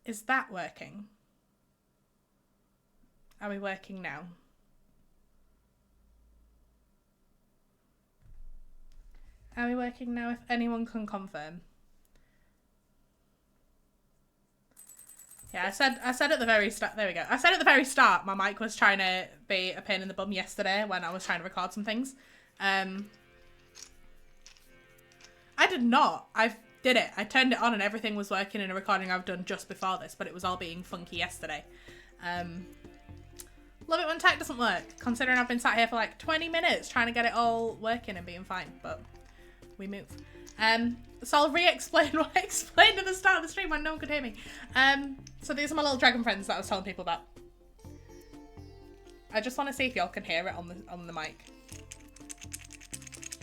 Is that working? Are we working now? Are we working now? If anyone can confirm. Yeah, I said at the very start. There we go. I said at the very start my mic was trying to be a pain in the bum yesterday when I was trying to record some things. I did not. I did it. I turned it on and everything was working in a recording I've done just before this, but it was all being funky yesterday. Love it when tech doesn't work, considering I've been sat here for like 20 minutes trying to get it all working and being fine, but we move. So I'll re-explain what I explained at the start of the stream when no one could hear me. So these are my little dragon friends that I was telling people about. I just want to see if y'all can hear it on the mic.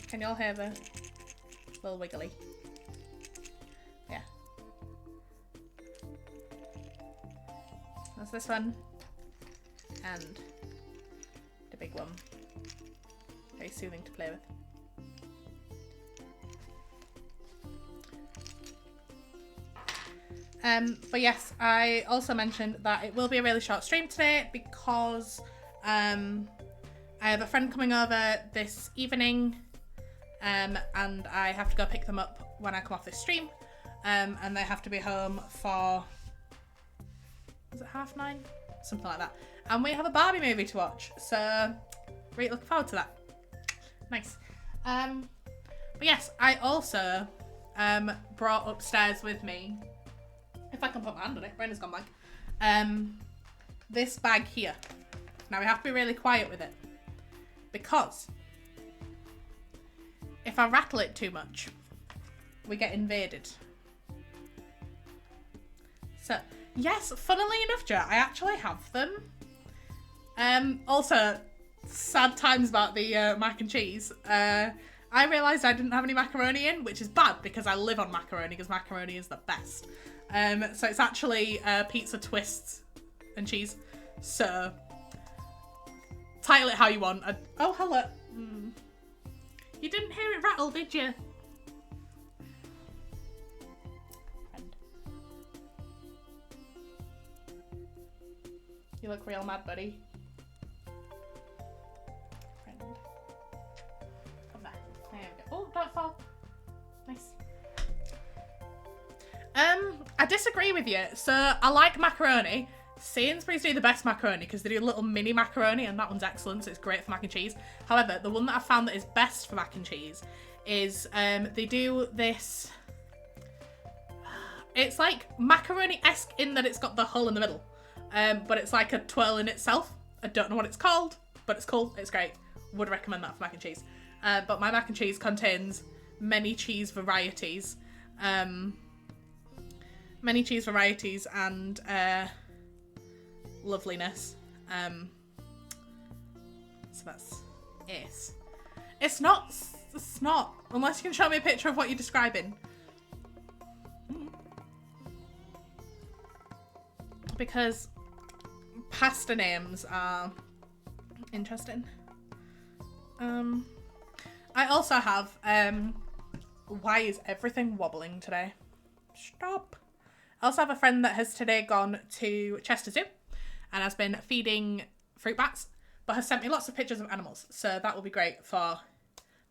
Can y'all hear the little wiggly? Yeah. There's this one. And the big one. Very soothing to play with. But yes, I also mentioned that it will be a really short stream today because I have a friend coming over this evening and I have to go pick them up when I come off this stream and they have to be home for, is it 9:30? Something like that. And we have a Barbie movie to watch, so really looking forward to that. Nice. But yes, I also brought upstairs with me, if I can put my hand on it, Brenda's gone blank, this bag here. Now we have to be really quiet with it because if I rattle it too much, we get invaded. So, yes, funnily enough, Joe, I actually have them. Also, sad times about the mac and cheese. I realised I didn't have any macaroni in, which is bad because I live on macaroni because macaroni is the best. So it's actually pizza twists and cheese. So, title it how you want. Oh, hello. You didn't hear it rattle, did you? You look real mad, buddy. Friend. Come back. There we go. Oh, don't fall. Nice. I disagree with you. So, I like macaroni. Sainsbury's do the best macaroni because they do a little mini macaroni and that one's excellent, so it's great for mac and cheese. However, the one that I found that is best for mac and cheese is they do this... It's like macaroni-esque in that it's got the hull in the middle. But it's like a twirl in itself. I don't know what it's called, but it's cool. It's great. Would recommend that for mac and cheese. But my mac and cheese contains many cheese varieties. Many cheese varieties and loveliness. So that's it. It's not, unless you can show me a picture of what you're describing. Because pasta names are interesting. I also have, why is everything wobbling today? Stop. I also have a friend that has today gone to Chester Zoo and has been feeding fruit bats, but has sent me lots of pictures of animals. So that will be great for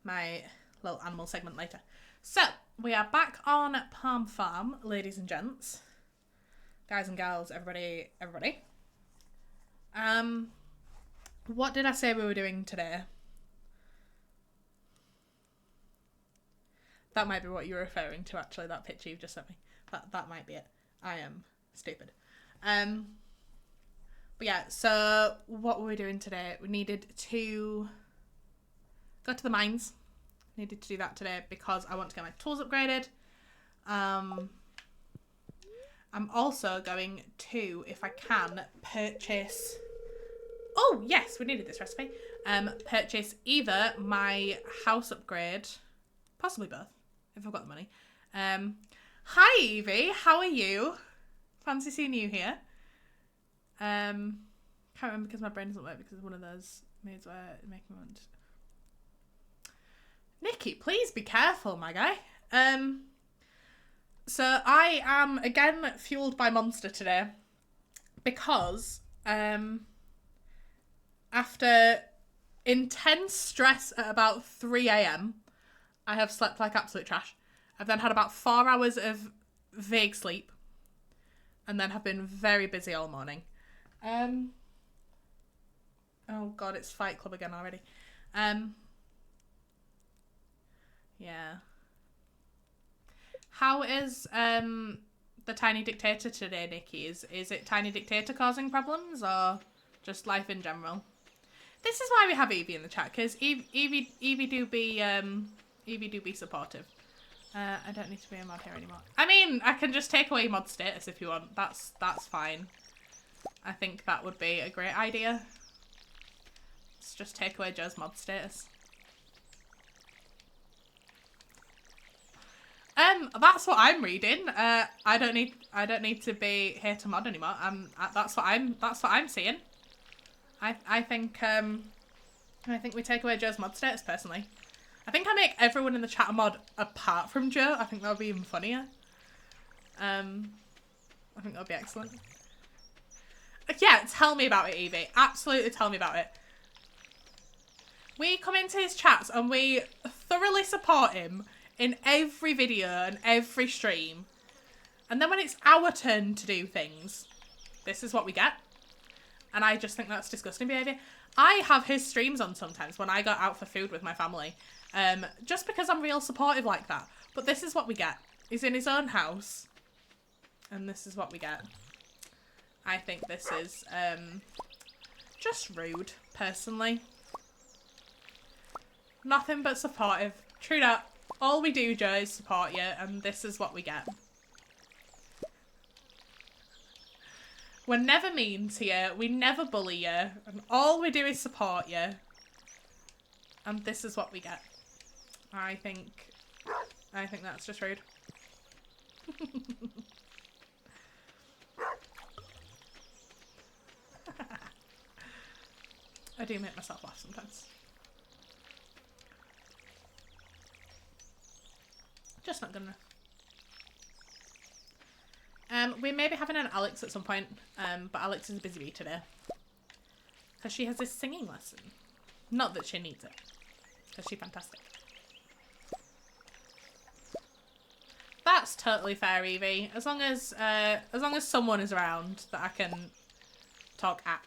my little animal segment later. So we are back on Palm Farm, ladies and gents. Guys and gals, everybody. What did I say we were doing today? That might be what you're referring to, actually, that picture you've just sent me. That might be it. I am stupid. But yeah, so what were we doing today? We needed to go to the mines. Needed to do that today because I want to get my tools upgraded. I'm also going to, if I can, purchase... Oh, yes, we needed this recipe. Purchase either my house upgrade, possibly both, if I've got the money. Hi, Evie. How are you? Fancy seeing you here. Can't remember because my brain doesn't work because it's one of those moods where it makes me want... Nikki, please be careful, my guy. So I am again fueled by Monster today because after intense stress at about 3 a.m, I have slept like absolute trash. I've then had about 4 hours of vague sleep and then have been very busy all morning. Oh god, it's Fight Club again already. Yeah. How is the Tiny Dictator today, Nikki? Is it Tiny Dictator causing problems or just life in general? This is why we have Evie in the chat, because Evie do be supportive. I don't need to be a mod here anymore. I mean, I can just take away mod status if you want. That's fine. I think that would be a great idea. Let's just take away Joe's mod status. That's what I'm reading. I don't need to be here to mod anymore. That's what I'm seeing. I think we take away Joe's mod status personally. I think I make everyone in the chat a mod apart from Joe. I think that would be even funnier. I think that would be excellent. Yeah, tell me about it, Evie. Absolutely tell me about it. We come into his chats and we thoroughly support him in every video and every stream. And then when it's our turn to do things, this is what we get. And I just think that's disgusting behaviour. I have his streams on sometimes when I go out for food with my family. Just because I'm real supportive like that. But this is what we get. He's in his own house. And this is what we get. I think this is just rude, personally. Nothing but supportive. True that. All we do, Joe, is support you, and this is what we get. We're never mean to you, we never bully you, and all we do is support you. And this is what we get. I think that's just rude. I do make myself laugh sometimes. Just not good enough. We may be having an Alex at some point, but Alex is a busy bee today. Because she has this singing lesson. Not that she needs it. Because she's fantastic. That's totally fair, Evie. As long as someone is around that I can talk at.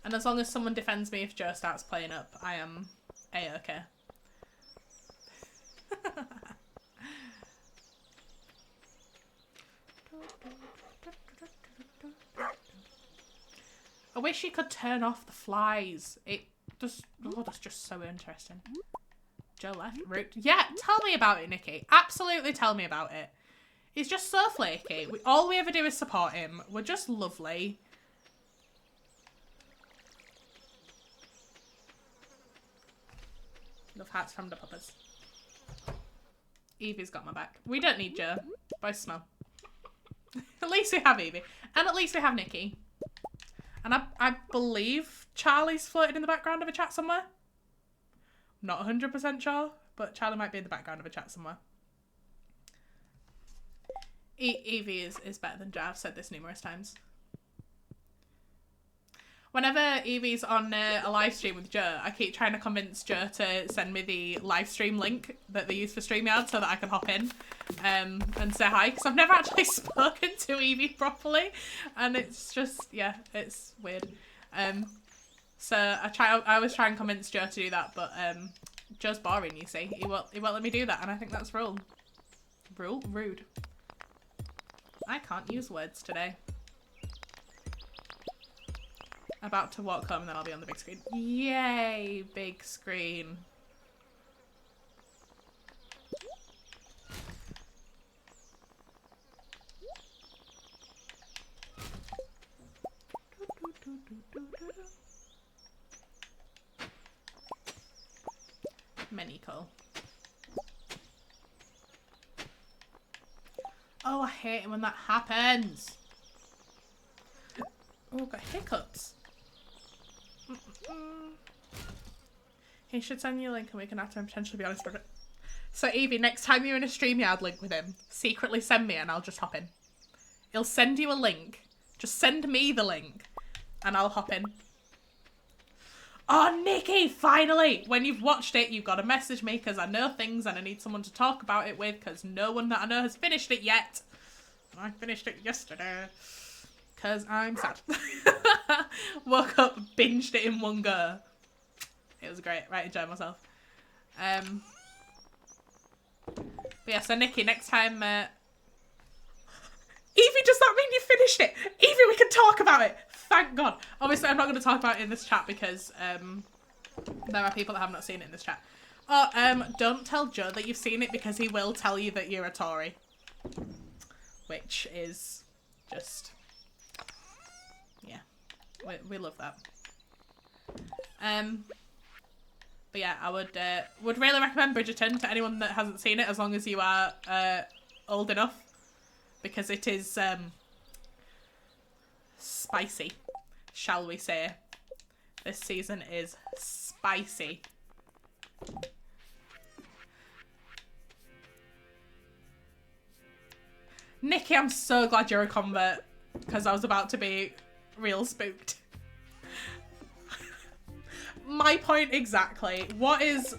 And as long as someone defends me if Joe starts playing up, I am A-okay. I wish you could turn off the flies. It just, oh, that's just so interesting. Joe left. Root. Yeah, tell me about it, Nikki. Absolutely tell me about it. He's just so flaky. All we ever do is support him. We're just lovely. Love hearts from the puppers. Evie's got my back. We don't need Joe. Both smell. At least we have Evie. And at least we have Nikki. And I believe Charlie's floated in the background of a chat somewhere. Not 100% sure, but Charlie might be in the background of a chat somewhere. Evie is better than Joe. I've said this numerous times. Whenever Evie's on a live stream with Joe, I keep trying to convince Joe to send me the live stream link that they use for StreamYard so that I can hop in and say hi. Because I've never actually spoken to Evie properly. And it's just, yeah, it's weird. So I always try and convince Joe to do that, but Joe's boring, you see. He won't let me do that, and I think that's rude. I can't use words today. About to walk home and then I'll be on the big screen. Yay, big screen. Many coal. Oh, I hate it when that happens. Oh, I've got hiccups. He should send you a link and we can have to potentially be honest about it. So Evie, next time you're in a StreamYard link with him, secretly send me and I'll just hop in. He'll send you a link. Just send me the link and I'll hop in. Oh, Nikki, finally! When you've watched it, you've got to message me because I know things and I need someone to talk about it with because no one that I know has finished it yet. I finished it yesterday because I'm sad. Woke up, binged it in one go. It was great. Right, enjoy myself. But yeah, so Nikki, next time... Evie, does that mean you finished it? Evie, we can talk about it! Thank God. Obviously, I'm not going to talk about it in this chat because there are people that have not seen it in this chat. Oh, don't tell Joe that you've seen it because he will tell you that you're a Tory. Which is just... Yeah. We love that. But yeah, I would really recommend Bridgerton to anyone that hasn't seen it, as long as you are old enough, because it is spicy, shall we say. This season is spicy. Nikki, I'm so glad you're a convert, because I was about to be real spooked. My point exactly. What is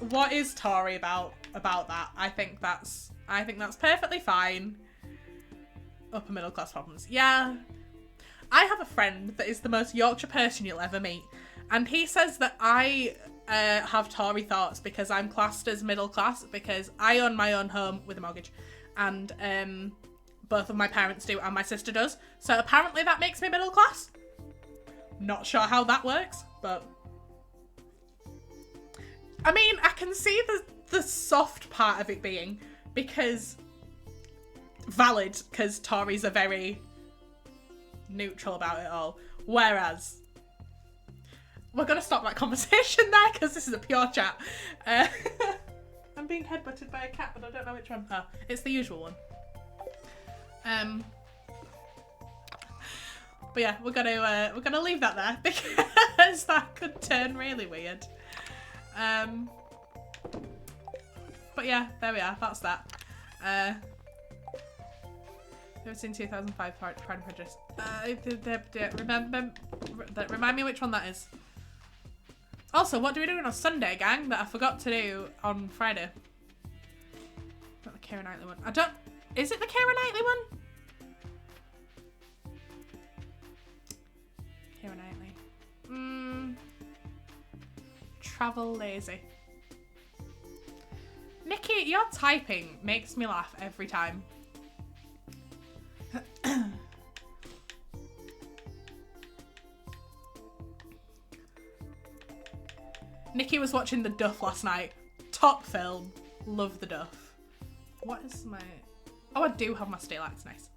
Tory about that? I think that's perfectly fine. Upper middle class problems. Yeah. I have a friend that is the most Yorkshire person you'll ever meet, and he says that I have Tory thoughts because I'm classed as middle class because I own my own home with a mortgage, and both of my parents do and my sister does. So apparently that makes me middle class. Not sure how that works, but I mean, I can see the soft part of it being because valid, because Tories are very neutral about it all. Whereas, we're going to stop that conversation there because this is a pure chat. I'm being headbutted by a cat, but I don't know which one. Oh, it's the usual one. But yeah, we're gonna leave that there because that could turn really weird. But yeah, there we are. That's that. Never seen 2005 Pride and Prejudice. Remind me which one that is. Also, what do we do on Sunday, gang? That I forgot to do on Friday. Not the Keira Knightley one. Is it the Keira Knightley one? Keira Knightley. Travel lazy. Nikki, your typing makes me laugh every time. Nikki was watching The Duff last night. Top film. Love The Duff. What is my... Oh, I do have my steel axe. Nice.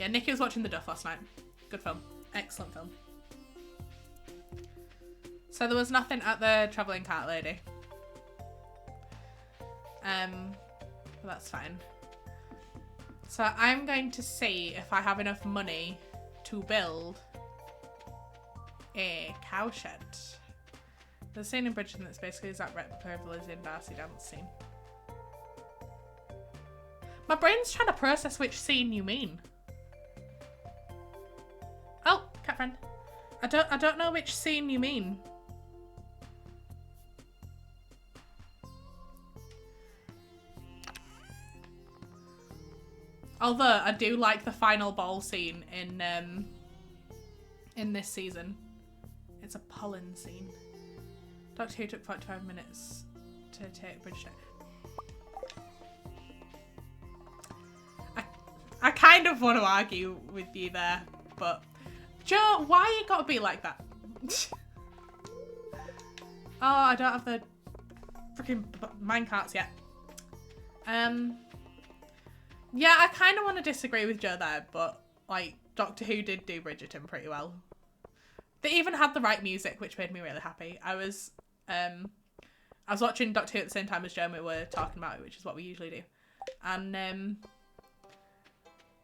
Yeah, Nikki was watching The Duff last night. Good film. Excellent film. So there was nothing at the travelling cart lady. Well, that's fine. So I'm going to see if I have enough money to build a cowshed. There's a scene in Bridgerton that's basically that replica of the Lizzie and Darcy dance scene. My brain's trying to process which scene you mean. Oh, cat friend. I don't know which scene you mean. Although I do like the final ball scene in this season. It's a pollen scene. Doctor Who took 45 minutes to take Bridgerton. I kind of want to argue with you there, but Joe, why you gotta be like that? Oh, I don't have the freaking minecarts yet. Yeah, I kind of want to disagree with Joe there, but like Doctor Who did do Bridgerton pretty well. They even had the right music, which made me really happy. I was watching Doctor Who at the same time as Joe, and we were talking about it, which is what we usually do. And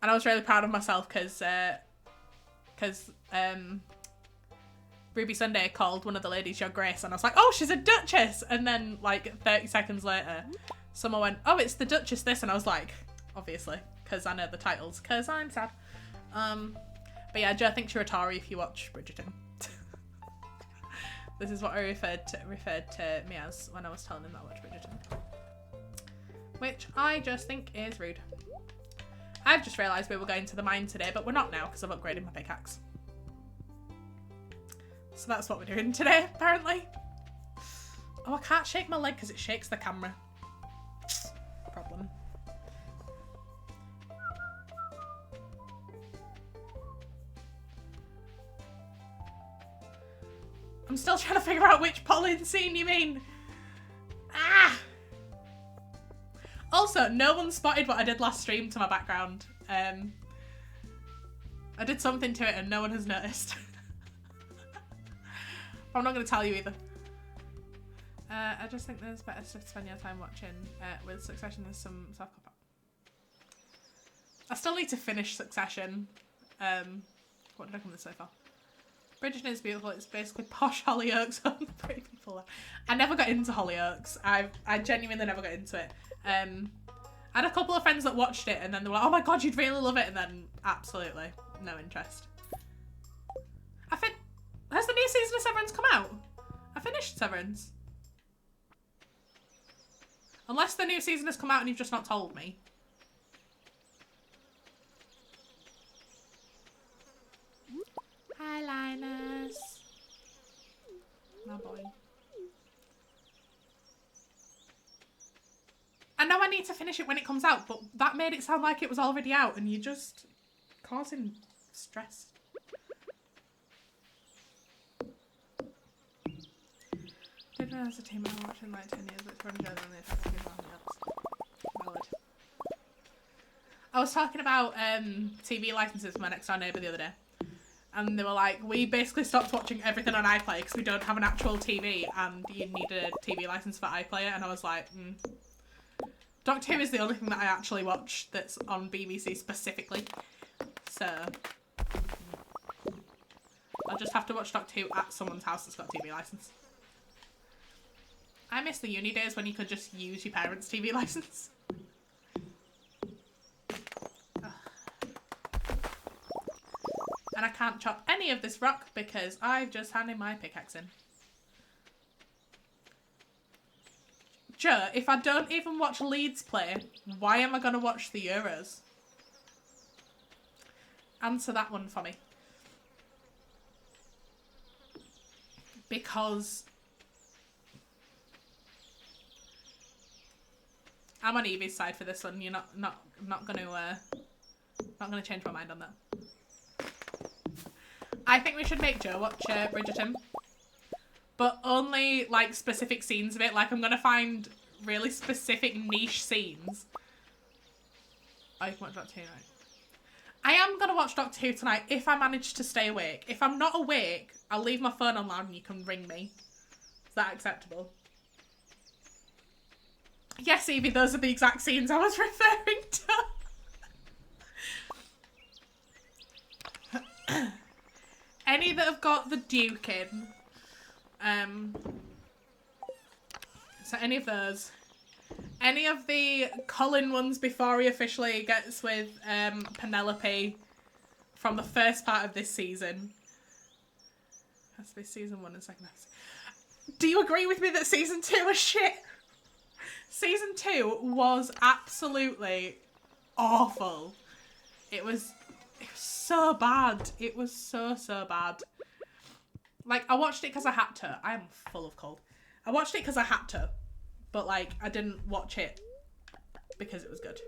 I was really proud of myself because Ruby Sunday called one of the ladies Your Grace, and I was like, oh, she's a duchess! And then like 30 seconds later, someone went, oh, it's the Duchess this, and I was like, obviously, because I know the titles, because I'm sad. But yeah, Joe thinks you're a Tory if you watch Bridgerton. This is what I referred to me as when I was telling him that I watched Bridgerton. Which I just think is rude. I've just realised we were going to the mine today, but we're not now because I've upgraded my pickaxe. So that's what we're doing today, apparently. Oh, I can't shake my leg because it shakes the camera. Problem. I'm still trying to figure out which pollen scene you mean. Ah! Also, no one spotted what I did last stream to my background. I did something to it and no one has noticed. I'm not going to tell you either. I just think there's better stuff to spend your time watching. With Succession, there's some soft cop. I still need to finish Succession. What did I come with so far? Bridgerton is beautiful. It's basically posh Hollyoaks on pretty people. I never got into Hollyoaks. I genuinely never got into it. I had a couple of friends that watched it and then they were like, oh my god, you'd really love it, and then absolutely no interest. Has the new season of Severance come out? I finished Severance. Unless the new season has come out and you've just not told me. Hi, Linus. My boy. I know I need to finish it when it comes out, but that made it sound like it was already out and you're just causing stress. Did realize the team I've been watching like 10 years, but it's running on the effect of valid. I was talking about TV licenses with my next door neighbour the other day. And they were like, we basically stopped watching everything on iPlayer because we don't have an actual TV and you need a TV license for iPlayer. And I was like, Doctor Who is the only thing that I actually watch that's on BBC specifically. So, I'll just have to watch Doctor Who at someone's house that's got a TV license. I miss the uni days when you could just use your parents' TV license. And I can't chop any of this rock because I've just handed my pickaxe in. Joe, if I don't even watch Leeds play, why am I going to watch the Euros? Answer that one for me. Because I'm on Evie's side for this one. You're not gonna change my mind on that. I think we should make Joe watch Bridgerton, but only like specific scenes of it. Like I'm gonna find really specific niche scenes. Oh, you can watch Doctor Who tonight. I am gonna watch Doctor Who tonight if I manage to stay awake. If I'm not awake, I'll leave my phone on loud and you can ring me. Is that acceptable? Yes, Evie, those are the exact scenes I was referring to. Any that have got the Duke in. So any of those. Any of the Colin ones before he officially gets with Penelope from the first part of this season. Has to be season 1 and second half. Do you agree with me that season 2 was shit? Season 2 was absolutely awful. It was so bad. It was so bad. Like, I watched it because I had to. I am full of cold. I watched it because I had to. But, like, I didn't watch it because it was good.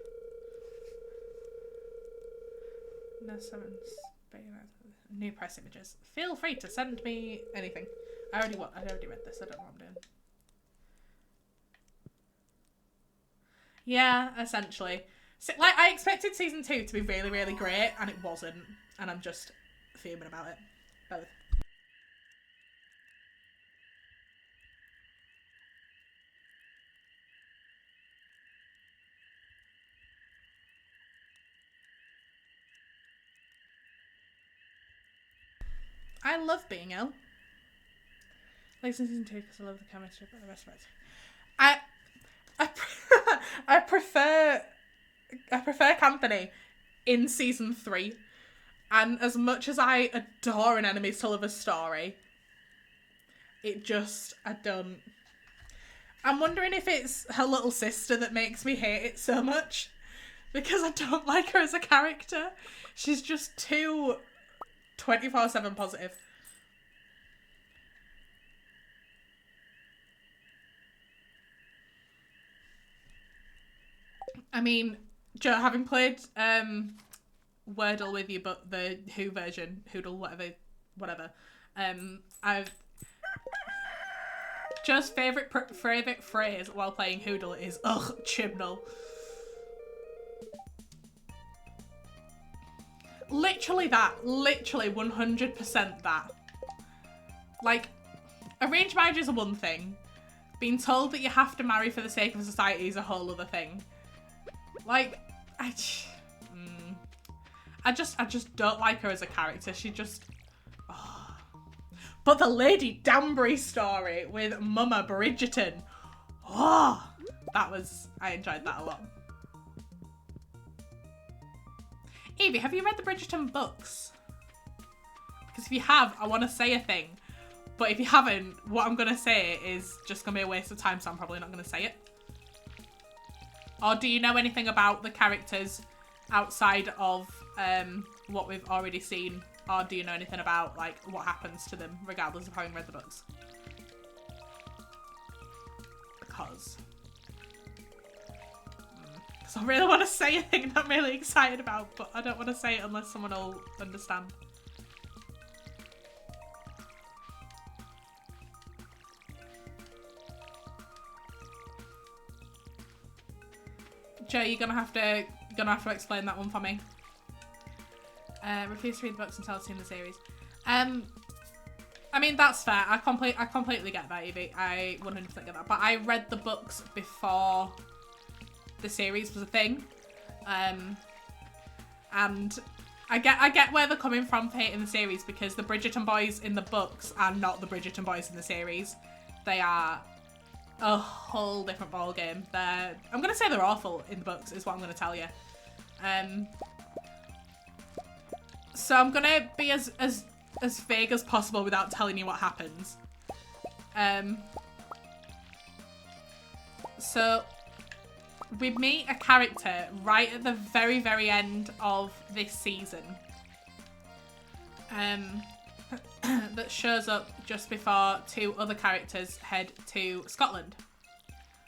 No summons. New press images. Feel free to send me anything. I already read this. I don't know what I'm doing. Yeah, essentially. So, like, I expected season 2 to be really, really great, and it wasn't. And I'm just fuming about it. Both. I love being ill. Like season 2 because I love the chemistry, but the rest of it. I prefer Anthony in season 3. And as much as I adore an enemies to lovers story, I don't. I'm wondering if it's her little sister that makes me hate it so much. Because I don't like her as a character. She's just too 24/7 positive. I mean, Joe, having played Wordle with you, but the Who version, Hoodle, whatever, I've... Joe's favourite phrase while playing Hoodle is, ugh, Chibnall. Literally that. Literally 100% that. Like, arranged marriages are one thing. Being told that you have to marry for the sake of society is a whole other thing. Like, I just don't like her as a character. She just... Oh. But the Lady Danbury story with Mama Bridgerton. Oh, I enjoyed that a lot. Evie, have you read the Bridgerton books? Because if you have, I want to say a thing. But if you haven't, what I'm going to say is just going to be a waste of time, so I'm probably not going to say it. Or do you know anything about the characters outside of what we've already seen? Or do you know anything about like what happens to them regardless of having read the books? Because I really want to say a thing that I'm really excited about, but I don't want to say it unless someone will understand. Joe, you're gonna have to explain that one for me. Refuse to read the books until I've seen the series. I mean, that's fair. I completely get that, Evie. I 100% get that. But I read the books before the series was a thing. And I get where they're coming from for hating the series, because the Bridgerton boys in the books are not the Bridgerton boys in the series. They are a whole different ballgame. I'm gonna say they're awful in the books, is what I'm gonna tell you. So I'm gonna be as vague as possible without telling you what happens. So we meet a character right at the very, very end of this season. That shows up just before 2 other characters head to Scotland.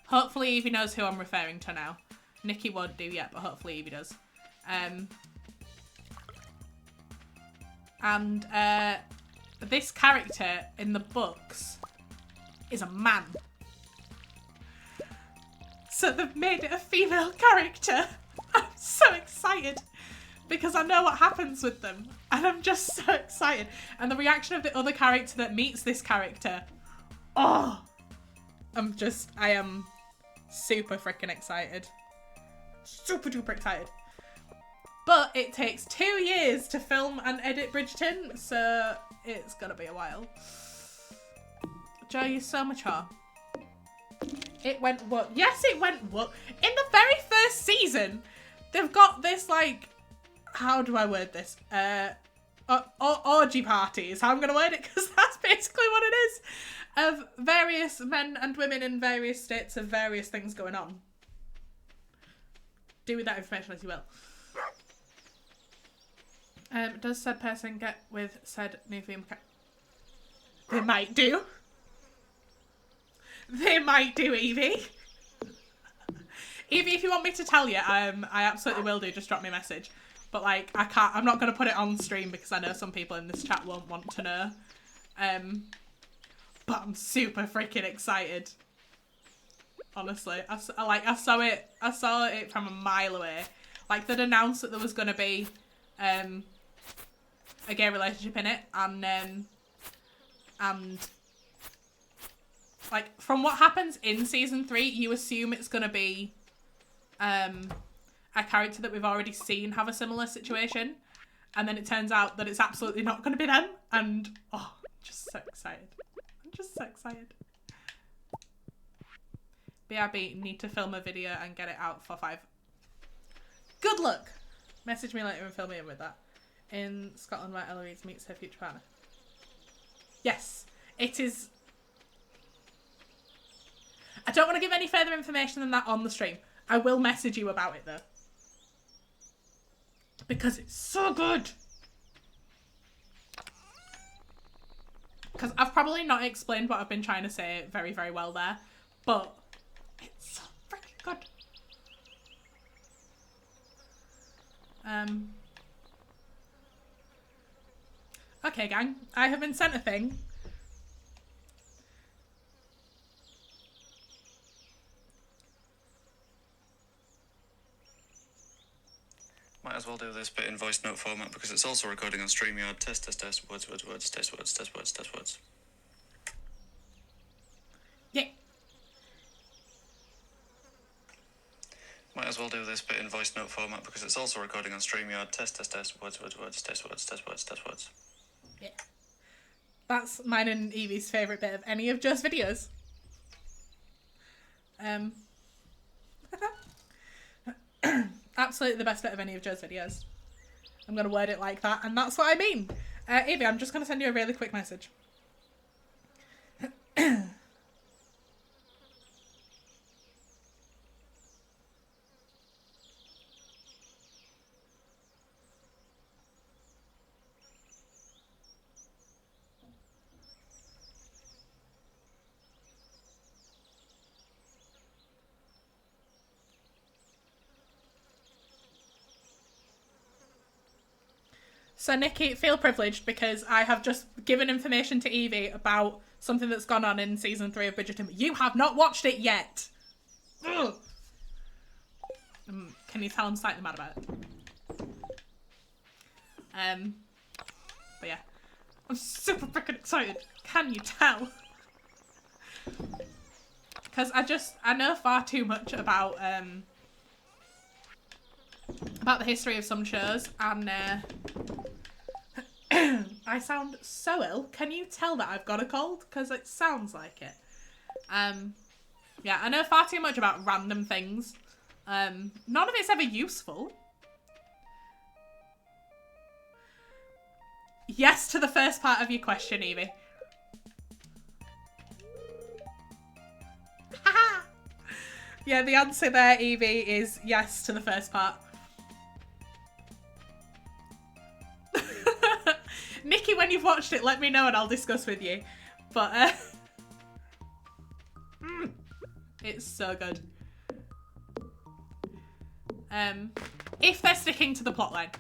Hopefully Evie knows who I'm referring to now. Nikki won't do yet, but hopefully Evie does. And this character in the books is a man. So they've made it a female character. I'm so excited because I know what happens with them, and I'm just so excited. And the reaction of the other character that meets this character, oh, I am super freaking excited. Super duper excited. But it takes 2 years to film and edit Bridgerton, so it's gonna be a while. Joe, you're so mature. It went what? Yes, it went what? In the very first season, they've got this, like, how do I word this? Orgy party is how I'm gonna word it, because that's basically what it is. Of various men and women in various states of various things going on. Do with that information as you will. Does said person get with said new theme? They might do. They might do, Evie. Evie, if you want me to tell you, I absolutely will do. Just drop me a message. But like, I'm not going to put it on stream because I know some people in this chat won't want to know. But I'm super freaking excited. Honestly, I saw it from a mile away. Like, they'd announced that there was going to be a gay relationship in it, and like, from what happens in season 3, you assume it's going to be a character that we've already seen have a similar situation, and then it turns out that it's absolutely not going to be them, and oh, I'm just so excited. I'm just so excited. BRB, need to film a video and get it out for 5. Good luck! Message me later and fill me in with that. In Scotland where Eloise meets her future partner. Yes, it is. I don't want to give any further information than that on the stream. I will message you about it though. Because it's so good! Because I've probably not explained what I've been trying to say very, very well there. But it's so freaking good. Okay, gang. I have been sent a thing. Might as well do this bit in voice note format because it's also recording on StreamYard. Test, test, test. Words, words, words. Test, words, test, words, test, words. Yeah. Might as well do this bit in voice note format because it's also recording on StreamYard. Test, test, test. Words, words, words. Test, words, test, words, test, words. Yeah. That's mine and Evie's favourite bit of any of Joe's videos. Absolutely the best bit of any of Joe's videos. I'm going to word it like that, and that's what I mean. Evie, I'm just going to send you a really quick message. So, Nikki, feel privileged because I have just given information to Evie about something that's gone on in season 3 of Bridgerton. You have not watched it yet. Ugh. Can you tell I'm slightly mad about it? But yeah, I'm super freaking excited. Can you tell? Because I know far too much about the history of some shows, and I sound so ill. Can you tell that I've got a cold? Because it sounds like it. Yeah, I know far too much about random things. None of it's ever useful. Yes to the first part of your question, Evie. Yeah, the answer there, Evie, is yes to the first part. Nikki, when you've watched it, let me know and I'll discuss with you. But, it's so good. If they're sticking to the plotline.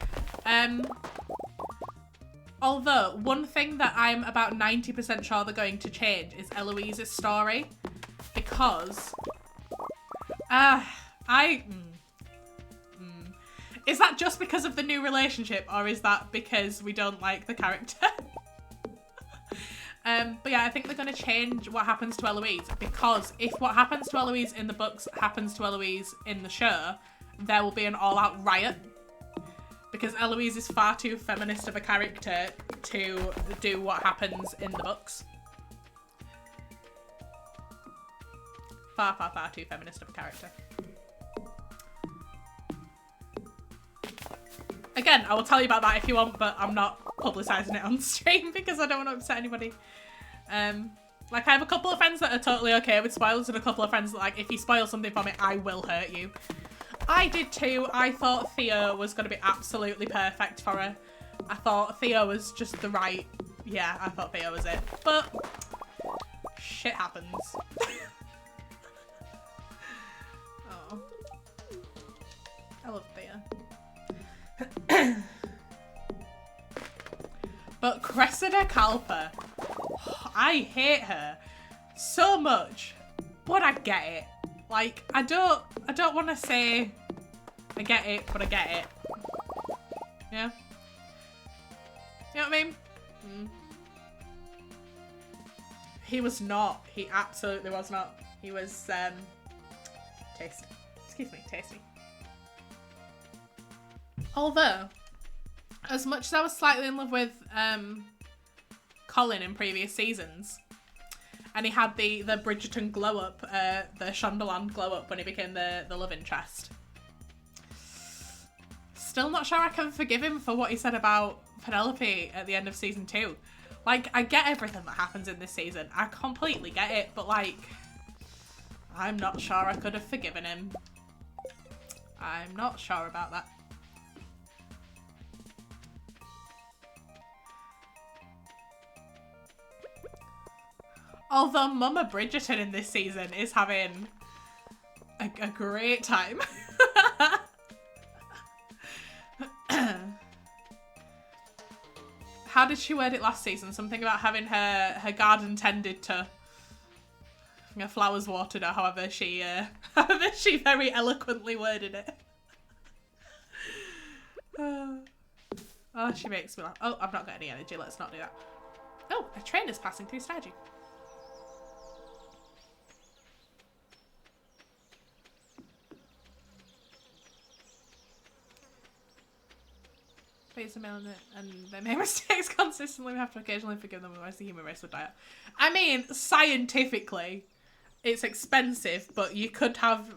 Although, one thing that I'm about 90% sure they're going to change is Eloise's story. Because... Is that just because of the new relationship, or is that because we don't like the character? But yeah, I think they're going to change what happens to Eloise, because if what happens to Eloise in the books happens to Eloise in the show, there will be an all-out riot. Because Eloise is far too feminist of a character to do what happens in the books. Far, far, far too feminist of a character. Again, I will tell you about that if you want, but I'm not publicising it on stream because I don't want to upset anybody. Like, I have a couple of friends that are totally okay with spoilers and a couple of friends that, like, if you spoil something for me, I will hurt you. I did too. I thought Theo was going to be absolutely perfect for her. I thought Theo was just the right... Yeah, I thought Theo was it. But shit happens. Oh. I love Theo. But Cressida Calper, I hate her so much, but I get it. Like, I don't want to say I get it, but I get it. Yeah? You know what I mean? He was not. He absolutely was not. He was, tasty. Excuse me, tasty. Although, as much as I was slightly in love with Colin in previous seasons, And he had the Bridgerton glow up, the Shondaland glow up when he became the love interest. Still not sure I can forgive him for what he said about Penelope at the end of season 2. Like, I get everything that happens in this season. I completely get it, but like, I'm not sure I could have forgiven him. I'm not sure about that. Although Mama Bridgerton in this season is having a great time. How did she word it last season? Something about having her garden tended to, her flowers watered, or however she very eloquently worded it. Oh, she makes me laugh. Oh, I've not got any energy. Let's not do that. Oh, a train is passing through Stardew. Face a million and they make mistakes consistently. We have to occasionally forgive them, otherwise the human race would die out. I mean, scientifically, it's expensive, but you could have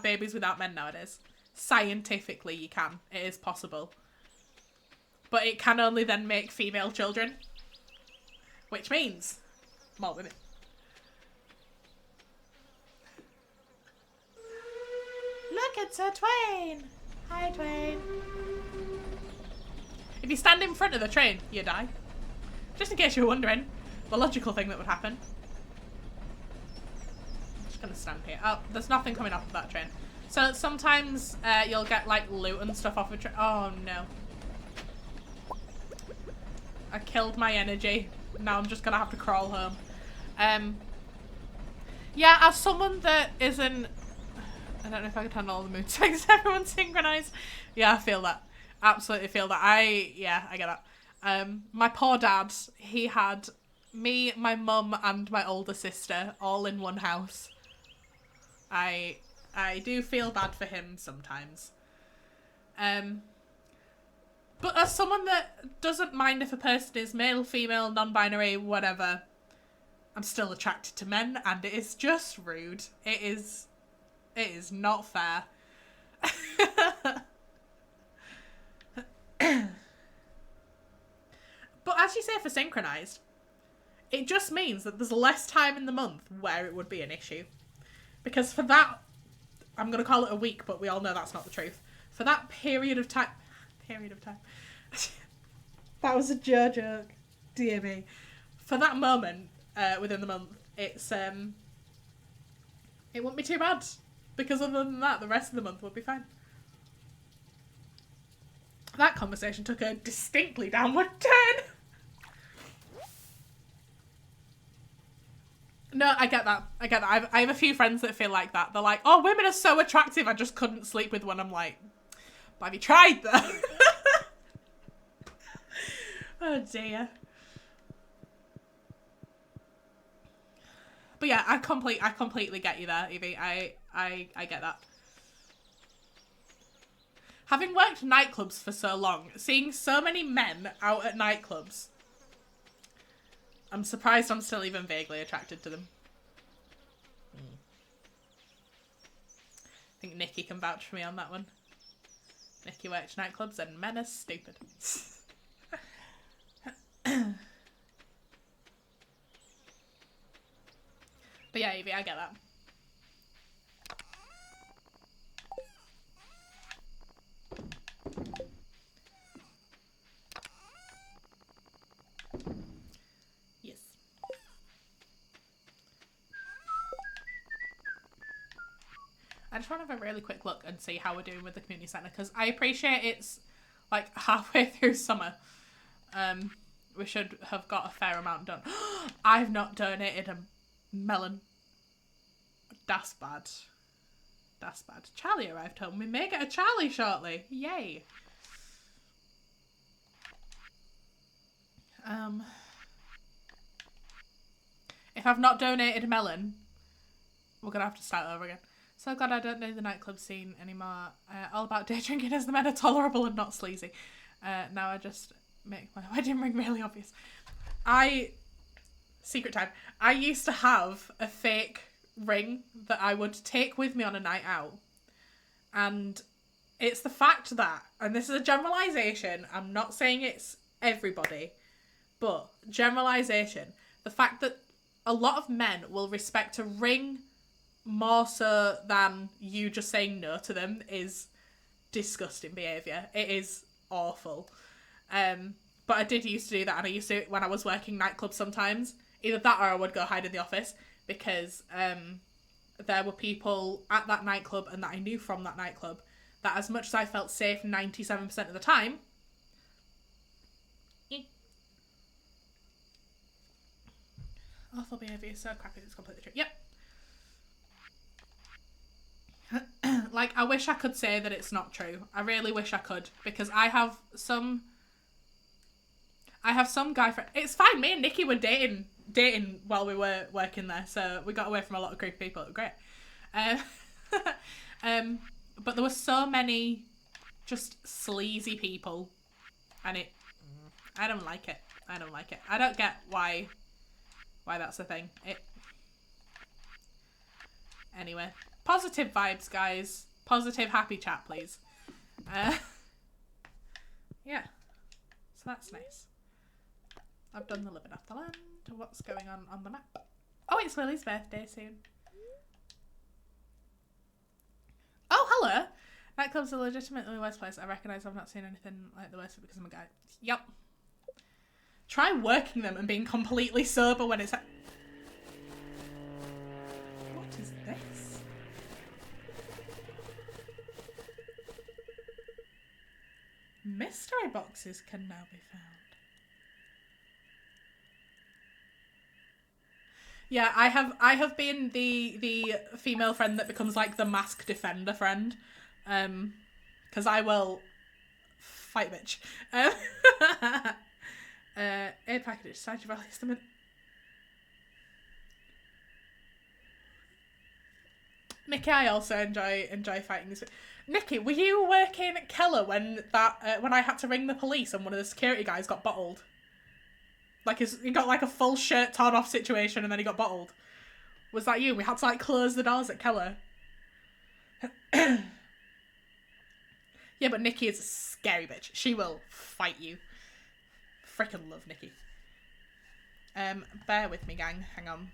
babies without men nowadays. Scientifically, you can. It is possible. But it can only then make female children. Which means more women. Look, it's a Twain! Hi, Twain. If you stand in front of the train, you die. Just in case you were wondering. The logical thing that would happen. I'm just gonna stand here. Oh, there's nothing coming off of that train. So sometimes you'll get like loot and stuff off a train. Oh no. I killed my energy. Now I'm just gonna have to crawl home. Yeah, as someone that isn't... I don't know if I can handle all the mood swings. Everyone's synchronized. Yeah, I feel that. Absolutely feel that. I get that. My poor dad, he had me, my mum, and my older sister all in one house. I do feel bad for him sometimes. But as someone that doesn't mind if a person is male, female, non-binary, whatever, I'm still attracted to men, and it is just rude. It is not fair. But as you say for synchronized, it just means that there's less time in the month where it would be an issue. Because for that, I'm going to call it a week, but we all know that's not the truth. For that period of time... That was a joke. Dear me. For that moment within the month, it's it wouldn't be too bad. Because other than that, the rest of the month would be fine. That conversation took a distinctly downward turn. No, I get that. I have a few friends that feel like that. They're like, oh, women are so attractive, I just couldn't sleep with one. I'm like, but have you tried though? Oh dear. But yeah, I completely get you there, Evie. I get that. Having worked nightclubs for so long, seeing so many men out at nightclubs, I'm surprised I'm still even vaguely attracted to them. I think Nikki can vouch for me on that one. Nikki worked nightclubs and men are stupid. But yeah, Evie, I get that. Yes. I just want to have a really quick look and see how we're doing with the community centre, because I appreciate it's like halfway through summer. We should have got a fair amount done. I've not donated a melon. That's bad. That's bad. Charlie arrived home. We may get a Charlie shortly. Yay. If I've not donated a melon, we're gonna have to start over again. So glad I don't know the nightclub scene anymore. All about day drinking as the men are tolerable and not sleazy. Now I just make my wedding ring really obvious. Secret time. I used to have a fake ring that I would take with me on a night out. And it's the fact that, and this is a generalisation, I'm not saying it's everybody, but generalisation, the fact that a lot of men will respect a ring more so than you just saying no to them is disgusting behaviour. It is awful. But I did used to do that, and I used to when I was working nightclubs sometimes. Either that or I would go hide in the office because there were people at that nightclub and that I knew from that nightclub that as much as I felt safe 97% of the time, awful behaviour is so crappy it's completely true. Yep. Like, I wish I could say that it's not true. I really wish I could, because I have some guy friend. It's fine, me and Nikki were dating while we were working there, so we got away from a lot of creepy people. It was great. But there were so many just sleazy people, and I don't like it. I don't get why that's a thing. Anyway, positive vibes, guys. Positive, happy chat, please. Yeah, so that's nice. I've done the living off the land. What's going on the map? Oh, it's Lily's birthday soon. Oh, hello! Nightclub's a legitimately worst place. I recognise I've not seen anything like the worst because I'm a guy. Yep. Try working them and being completely sober when it's... What is this? Mystery boxes can now be found. Yeah, I have been the female friend that becomes like the mask defender friend, because I will fight bitch. Aid package. Stardew Valley estimate. Nikki, I also enjoy fighting this. Nikki, were you working at Keller when I had to ring the police and one of the security guys got bottled? Like, he got like a full shirt torn off situation and then he got bottled. Was that you? We had to like close the doors at Keller. Yeah, but Nikki is a scary bitch. She will fight you. Frickin' love Nikki. Bear with me, gang. Hang on.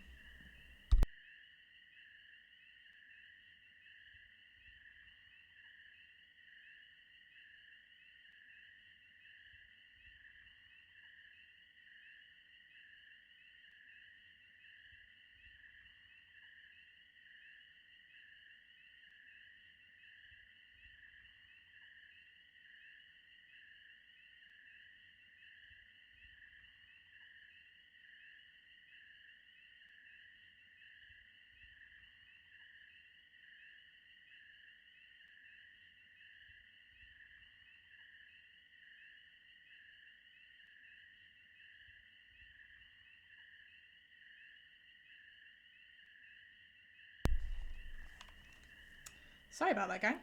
Sorry about that, gang.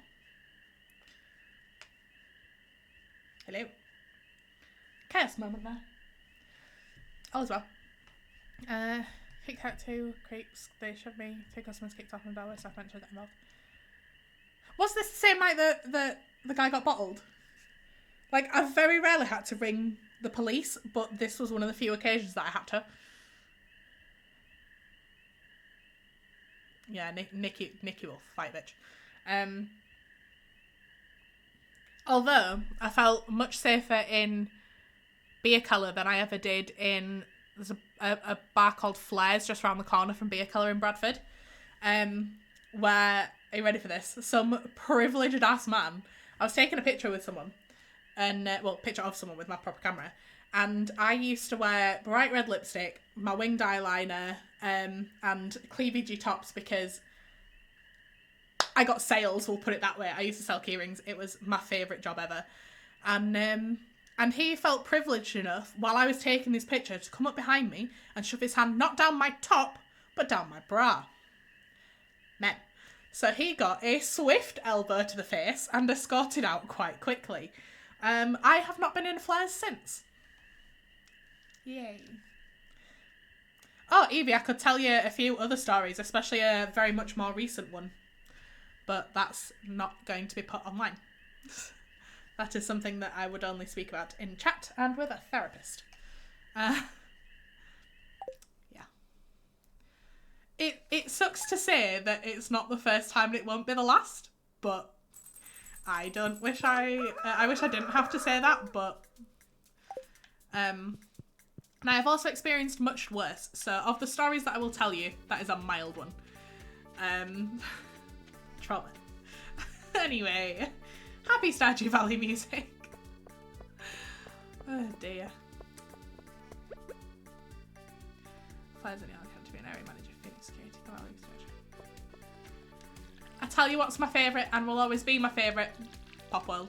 Hello. Chaos moment there. All is well. Kicked out 2 creeps. They shoved me. 2 customers kicked off my doorway, so I eventually got involved. Was this the same night that the guy got bottled? Like, I've very rarely had to ring the police, but this was one of the few occasions that I had to. Yeah, Nikki will fight, bitch. Although I felt much safer in Beer Colour than I ever did in... There's a bar called Flares just around the corner from Beer Colour in Bradford. Where... Are you ready for this? Some privileged ass man. I was taking a picture with someone. And, picture of someone with my proper camera. And I used to wear bright red lipstick, my winged eyeliner, and cleavagey tops because I got sales, we'll put it that way. I used to sell keyrings. It was my favourite job ever. And he felt privileged enough, while I was taking this picture, to come up behind me and shove his hand not down my top, but down my bra. Men. So he got a swift elbow to the face and escorted out quite quickly. I have not been in Flares since. Yay. what, Evie, I could tell you a few other stories, especially a very much more recent one. But that's not going to be put online. That is something that I would only speak about in chat and with a therapist. Yeah. It sucks to say that it's not the first time and it won't be the last, but I don't wish I wish I didn't have to say that, but and I've also experienced much worse. So of the stories that I will tell you, that is a mild one. Trauma. Anyway, happy Stardew Valley music. Oh dear. Fires in the account to be an area manager, Phoenix Security. I tell you what's my favourite and will always be my favourite. Pop World.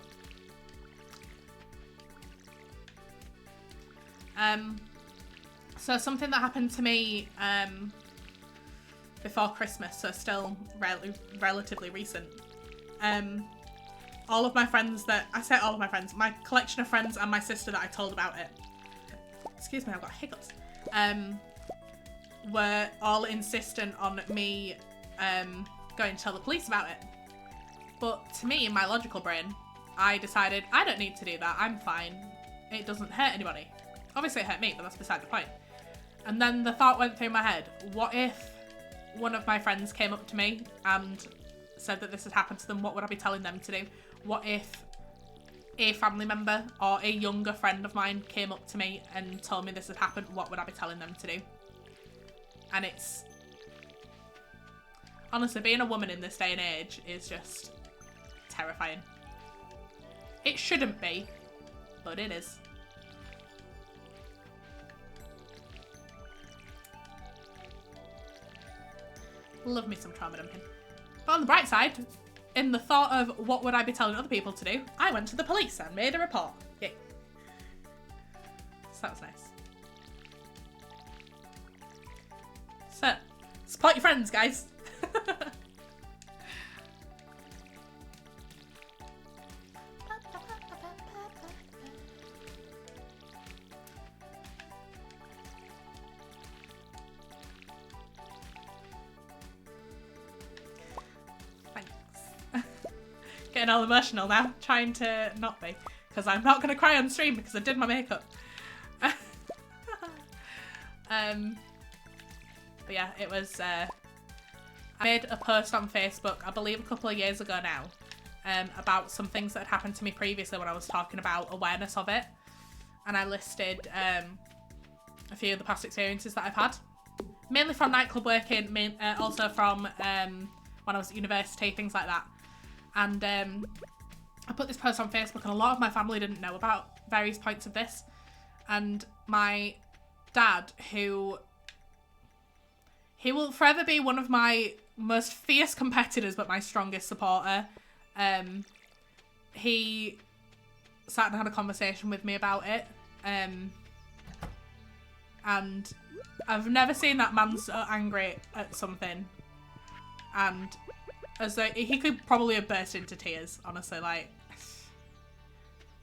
So something that happened to me before Christmas, so still relatively recent. All of my friends my collection of friends and my sister that I told about it, excuse me, I've got hiccups, were all insistent on me going to tell the police about it. But to me, in my logical brain, I decided I don't need to do that, I'm fine. It doesn't hurt anybody. Obviously it hurt me, but that's beside the point. And then the thought went through my head, what if one of my friends came up to me and said that this had happened to them? What would I be telling them to do? What if a family member or a younger friend of mine came up to me and told me this had happened? What would I be telling them to do? And it's... honestly, being a woman in this day and age is just terrifying. It shouldn't be, but it is. Love me some trauma dumping. But on the bright side, in the thought of what would I be telling other people to do, I went to the police and made a report. Yay. So that was nice. So, support your friends, guys. Getting all emotional now, trying to not be, because I'm not going to cry on stream because I did my makeup. But yeah, it was, I made a post on Facebook, I believe a couple of years ago now, about some things that had happened to me previously when I was talking about awareness of it. And I listed a few of the past experiences that I've had. Mainly from nightclub working, also from when I was at university, things like that. And I put this post on Facebook and a lot of my family didn't know about various points of this. And my dad, he will forever be one of my most fierce competitors but my strongest supporter. He sat and had a conversation with me about it. And I've never seen that man so angry at something. And as though he could probably have burst into tears, honestly, like,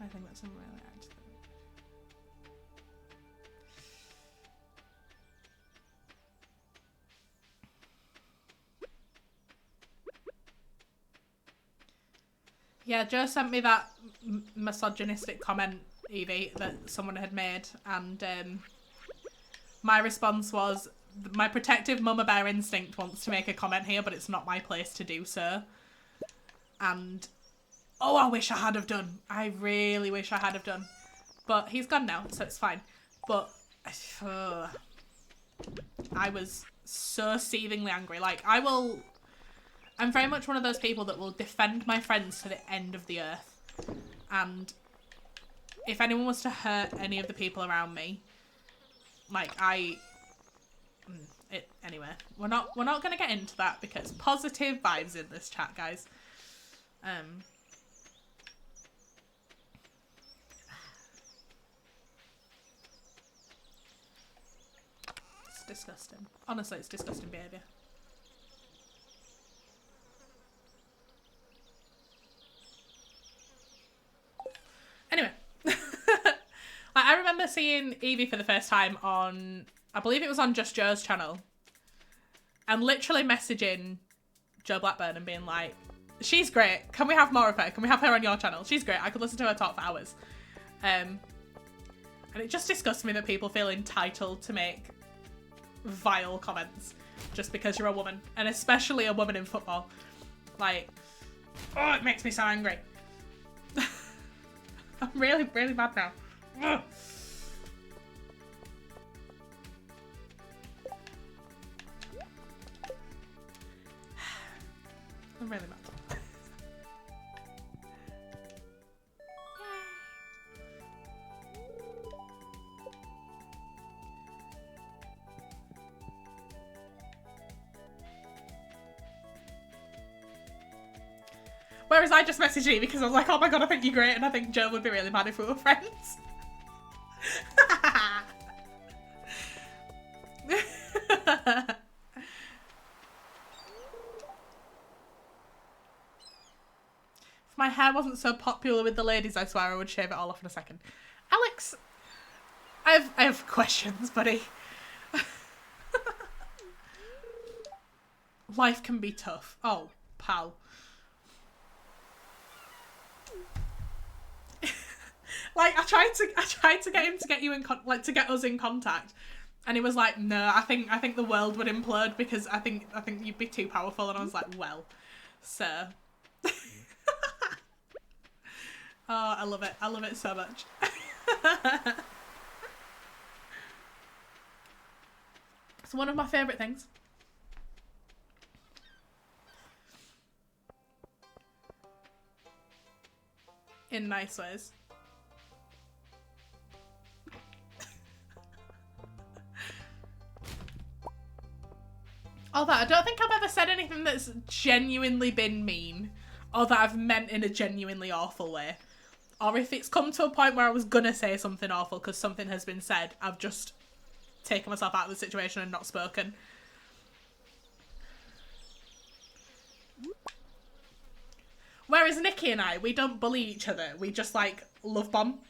I think that's really actually. Yeah, Joe sent me that misogynistic comment, Evie, that someone had made, and my response was, my protective mama bear instinct wants to make a comment here, but it's not my place to do so. And, oh, I wish I had have done. I really wish I had have done. But he's gone now, so it's fine. But, I was so seethingly angry. Like, I'm very much one of those people that will defend my friends to the end of the earth. And if anyone was to hurt any of the people around me, like, anyway, we're not gonna get into that because positive vibes in this chat, guys. It's disgusting. Honestly, it's disgusting behaviour. Anyway, I remember seeing Evie for the first time on, I believe it was on Just Joe's channel, and literally messaging Joe Blackburn and being like, she's great. Can we have more of her? Can we have her on your channel? She's great. I could listen to her talk for hours. And it just disgusts me that people feel entitled to make vile comments just because you're a woman, and especially a woman in football. Like, oh, it makes me so angry. I'm really, really mad now. Ugh. I'm really mad. Whereas I just messaged you because I was like, oh my god, I think you're great, and I think Joe would be really mad if we were friends. If my hair wasn't so popular with the ladies, I swear I would shave it all off in a second. Alex, I have questions, buddy. Life can be tough. Oh, pal. Like, I tried to get him to get you in to get us in contact, and he was like, no, I think the world would implode because I think you'd be too powerful, and I was like, well, sir. Oh, I love it so much. It's one of my favourite things. In nice ways. All that, I don't think I've ever said anything that's genuinely been mean, or that I've meant in a genuinely awful way. Or if it's come to a point where I was gonna say something awful because something has been said, I've just taken myself out of the situation and not spoken. Whereas Nikki and I, we don't bully each other. We just, like, love bomb.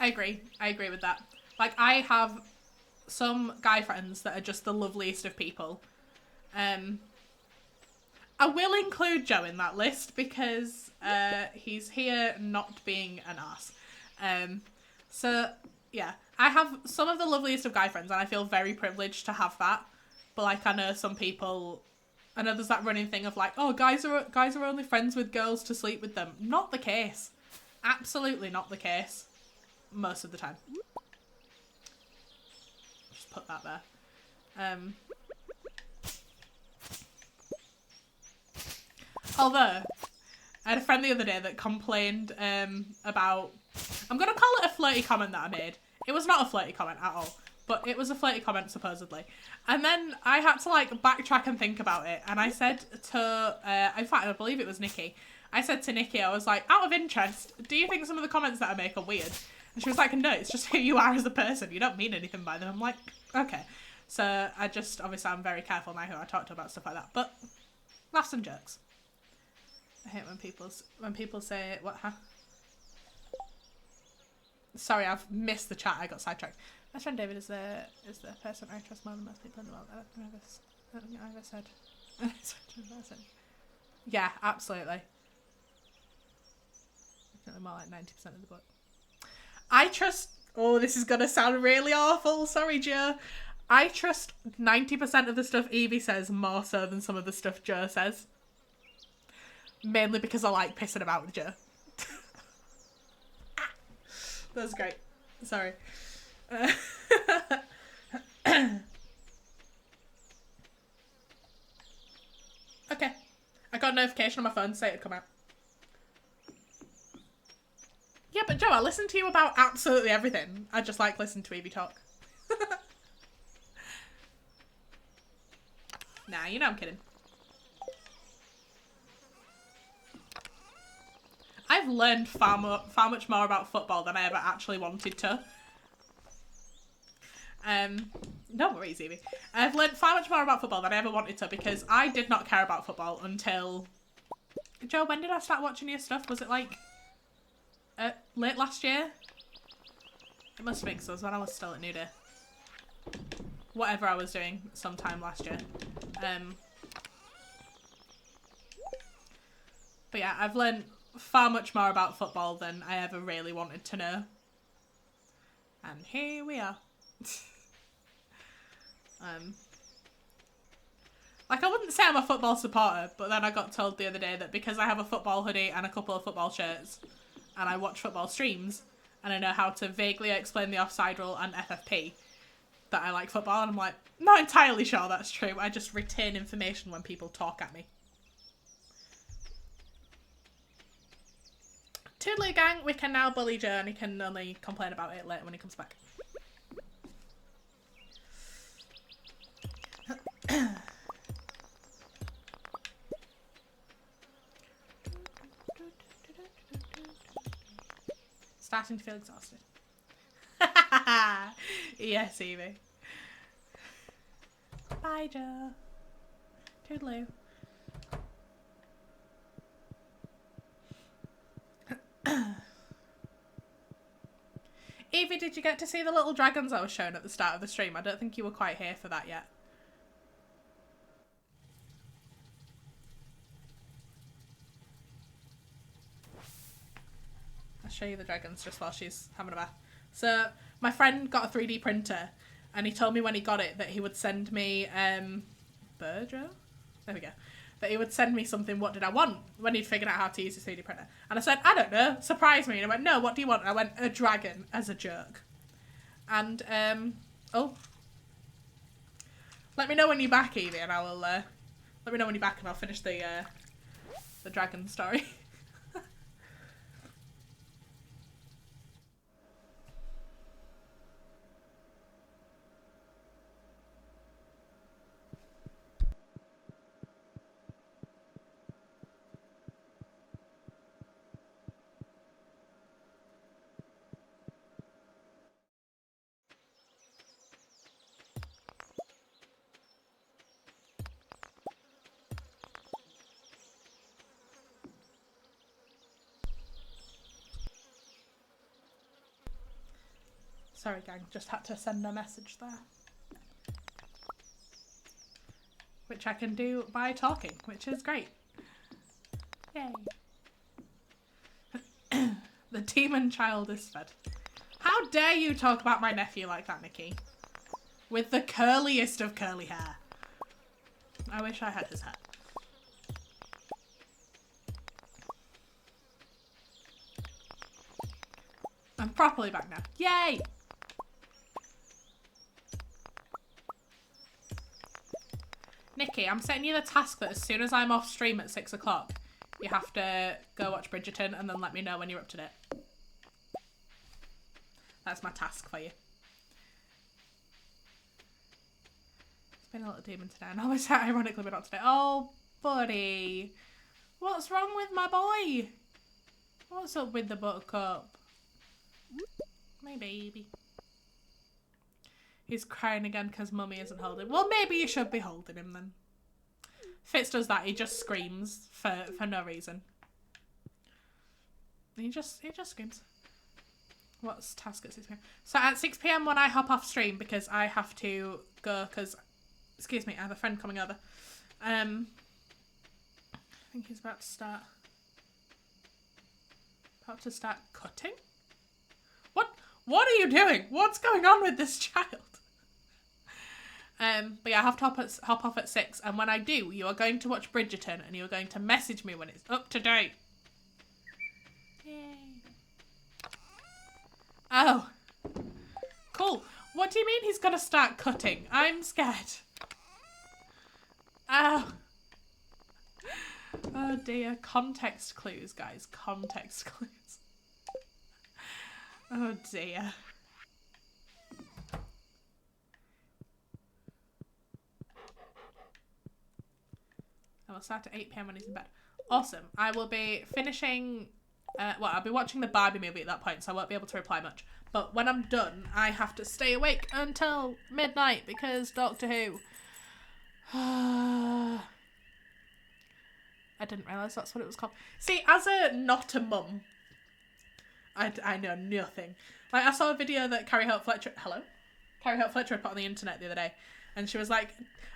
I agree with that. Like, I have some guy friends that are just the loveliest of people. I will include Joe in that list because he's here not being an arse. So, yeah. I have some of the loveliest of guy friends, and I feel very privileged to have that. But, like, I know some people... I know there's that running thing of, like, oh, guys are only friends with girls to sleep with them. Not the case. Absolutely not the case. Most of the time. Just put that there. Although, I had a friend the other day that complained about... I'm going to call it a flirty comment that I made. It was not a flirty comment at all. But it was a flirty comment, supposedly. And then I had to, like, backtrack and think about it. And I said to... in fact, I believe it was Nikki. I said to Nikki, I was like, out of interest, do you think some of the comments that I make are weird? And she was like, no, it's just who you are as a person. You don't mean anything by them. I'm like, okay. So I just, obviously, I'm very careful now who I talk to about stuff like that. But laughs and jokes. I hate when people say, what, huh? Sorry, I've missed the chat. I got sidetracked. My friend David is the person I trust more than most people in the world. I don't think I've ever said. Yeah, absolutely. Definitely more like 90% of the book. I trust... Oh, this is going to sound really awful. Sorry, Joe. I trust 90% of the stuff Evie says more so than some of the stuff Joe says. Mainly because I like pissing about with Joe. That was great. Sorry. Okay. I got a notification on my phone to say it'd come out. Yeah, but Joe, I listen to you about absolutely everything. I just like listening to Evie talk. Nah, you know I'm kidding. I've learned far much more about football than I ever actually wanted to. No worries, Evie. I've learned far much more about football than I ever wanted to because I did not care about football until... Joe, when did I start watching your stuff? Was it like late last year? It must have been because it was when I was still at New Day. Whatever I was doing sometime last year. But yeah, I've learned far much more about football than I ever really wanted to know. And here we are. Like, I wouldn't say I'm a football supporter, but then I got told the other day that because I have a football hoodie and a couple of football shirts, and I watch football streams, and I know how to vaguely explain the offside rule and FFP, that I like football, and I'm like, not entirely sure that's true. I just retain information when people talk at me. Toodaloo gang, we can now bully Joe, and he can only complain about it later when he comes back. Starting to feel exhausted. Yes, Evie. Bye, Joe. Toodaloo. Evie, did you get to see the little dragons I was showing at the start of the stream? I don't think you were quite here for that yet. I'll show you the dragons just while she's having a bath. So, my friend got a 3D printer, and he told me when he got it that he would send me, Burjo? There we go. That he would send me something, what did I want, when he'd figured out how to use his 3D printer. And I said, I don't know, surprise me. And he went, no, what do you want? And I went, a dragon, as a joke. And, oh. Let me know when you're back, Evie, and I will, let me know when you're back and I'll finish the dragon story. Sorry, gang, just had to send a message there. Which I can do by talking, which is great. Yay. The demon child is fed. How dare you talk about my nephew like that, Nikki? With the curliest of curly hair. I wish I had his hair. I'm properly back now. Yay! Nikki, I'm setting you the task that as soon as I'm off stream at 6 o'clock, you have to go watch Bridgerton and then let me know when you're up to date. That's my task for you. It's been a little demon today. And I always ironically but not today. Oh, buddy. What's wrong with my boy? What's up with the buttercup? My baby. He's crying again because mummy isn't holding him. Well, maybe you should be holding him then. Fitz does that. He just screams for no reason. He just screams. What's task at 6 p.m? So at 6 p.m. when I hop off stream because I have to go because, excuse me, I have a friend coming over. I think he's about to start cutting. What are you doing? What's going on with this child? But yeah, I have to hop off at 6, and when I do, you are going to watch Bridgerton, and you are going to message me when it's up to date. Yay. Oh. Cool. What do you mean he's gonna start cutting? I'm scared. Oh. Oh dear. Context clues, guys. Context clues. Oh dear. I will start at 8 p.m. when he's in bed. Awesome. I will be finishing Well, I'll be watching the Barbie movie at that point, so I won't be able to reply much. But when I'm done, I have to stay awake until midnight because Doctor Who. I didn't realise that's what it was called. See, as a not a mum, I know nothing. Like, I saw a video that Carrie Hope Fletcher had put on the internet the other day, and she was like,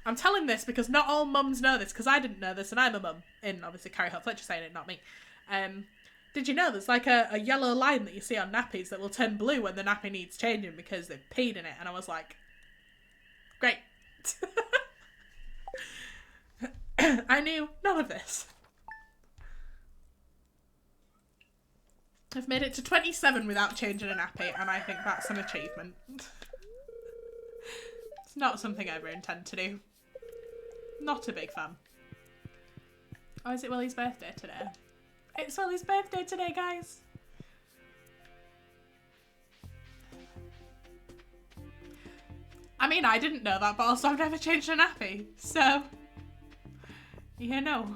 I'm telling this because not all mums know this, because I didn't know this and I'm a mum. And obviously Carrie Hope Fletcher saying it, not me. Did you know there's like a yellow line that you see on nappies that will turn blue when the nappy needs changing because they've peed in it? And I was like, great. I knew none of this. I've made it to 27 without changing a nappy, and I think that's an achievement. It's not something I ever intend to do. Not a big fan. Oh, is it Willie's birthday today? It's Willie's birthday today, guys. I mean, I didn't know that, but also I've never changed a nappy, so, you know.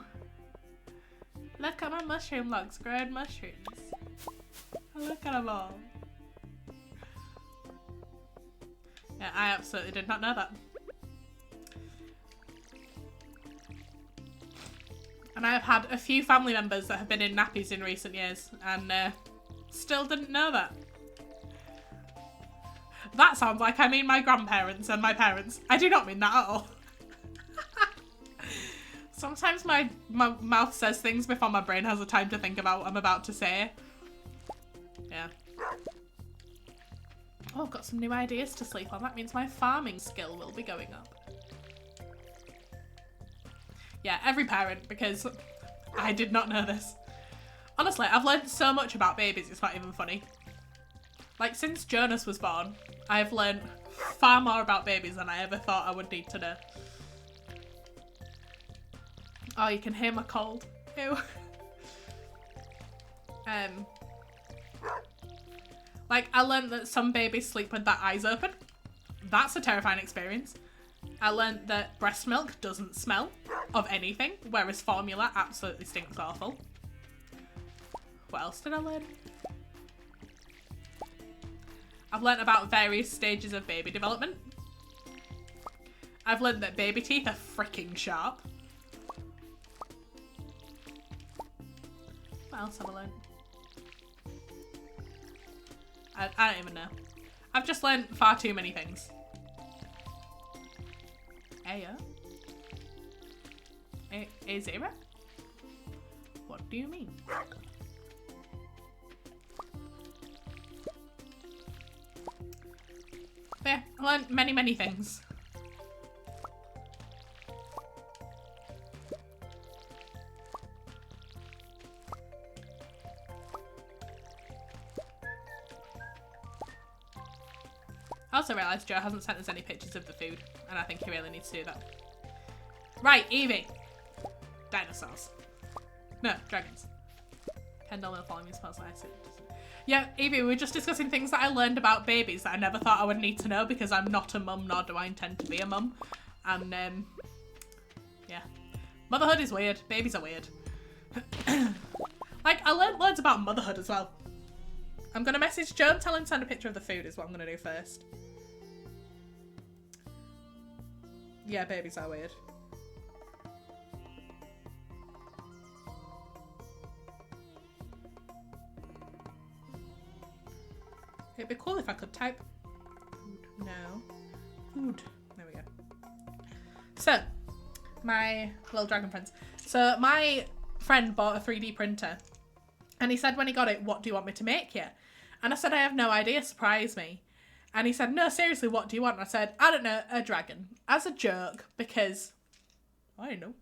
Look at my mushroom logs, growing mushrooms. Look at them all. Yeah, I absolutely did not know that. And I have had a few family members that have been in nappies in recent years and still didn't know that. That sounds like I mean my grandparents and my parents. I do not mean that at all. Sometimes my mouth says things before my brain has the time to think about what I'm about to say. Yeah. Oh, I've got some new ideas to sleep on. That means my farming skill will be going up. Yeah, every parent, because I did not know this. Honestly, I've learned so much about babies, it's not even funny. Like, since Jonas was born, I've learned far more about babies than I ever thought I would need to know. Oh, you can hear my cold. Ew. Like, I learned that some babies sleep with their eyes open. That's a terrifying experience. I learned that breast milk doesn't smell of anything, whereas formula absolutely stinks awful. What else did I learn? I've learned about various stages of baby development. I've learned that baby teeth are freaking sharp. What else have I learned? I don't even know. I've just learned far too many things. Ayo? A zebra? What do you mean? But yeah, I learned many, many things. I also realised Joe hasn't sent us any pictures of the food, and I think he really needs to do that. Right, Evie. Dinosaurs. No, dragons. Kendall will follow me smells nice. Yeah, Evie, we were just discussing things that I learned about babies that I never thought I would need to know because I'm not a mum, nor do I intend to be a mum. And, yeah. Motherhood is weird. Babies are weird. Like, I learned loads about motherhood as well. I'm going to message Joe and tell him to send a picture of the food is what I'm going to do first. Yeah, babies are weird. It'd be cool if I could type food. No. Food. There we go. So, my little dragon friends. So, my friend bought a 3D printer. And he said when he got it, what do you want me to make you? And I said, I have no idea, surprise me. And he said, no, seriously, what do you want? And I said, I don't know, a dragon. As a joke, because I don't know.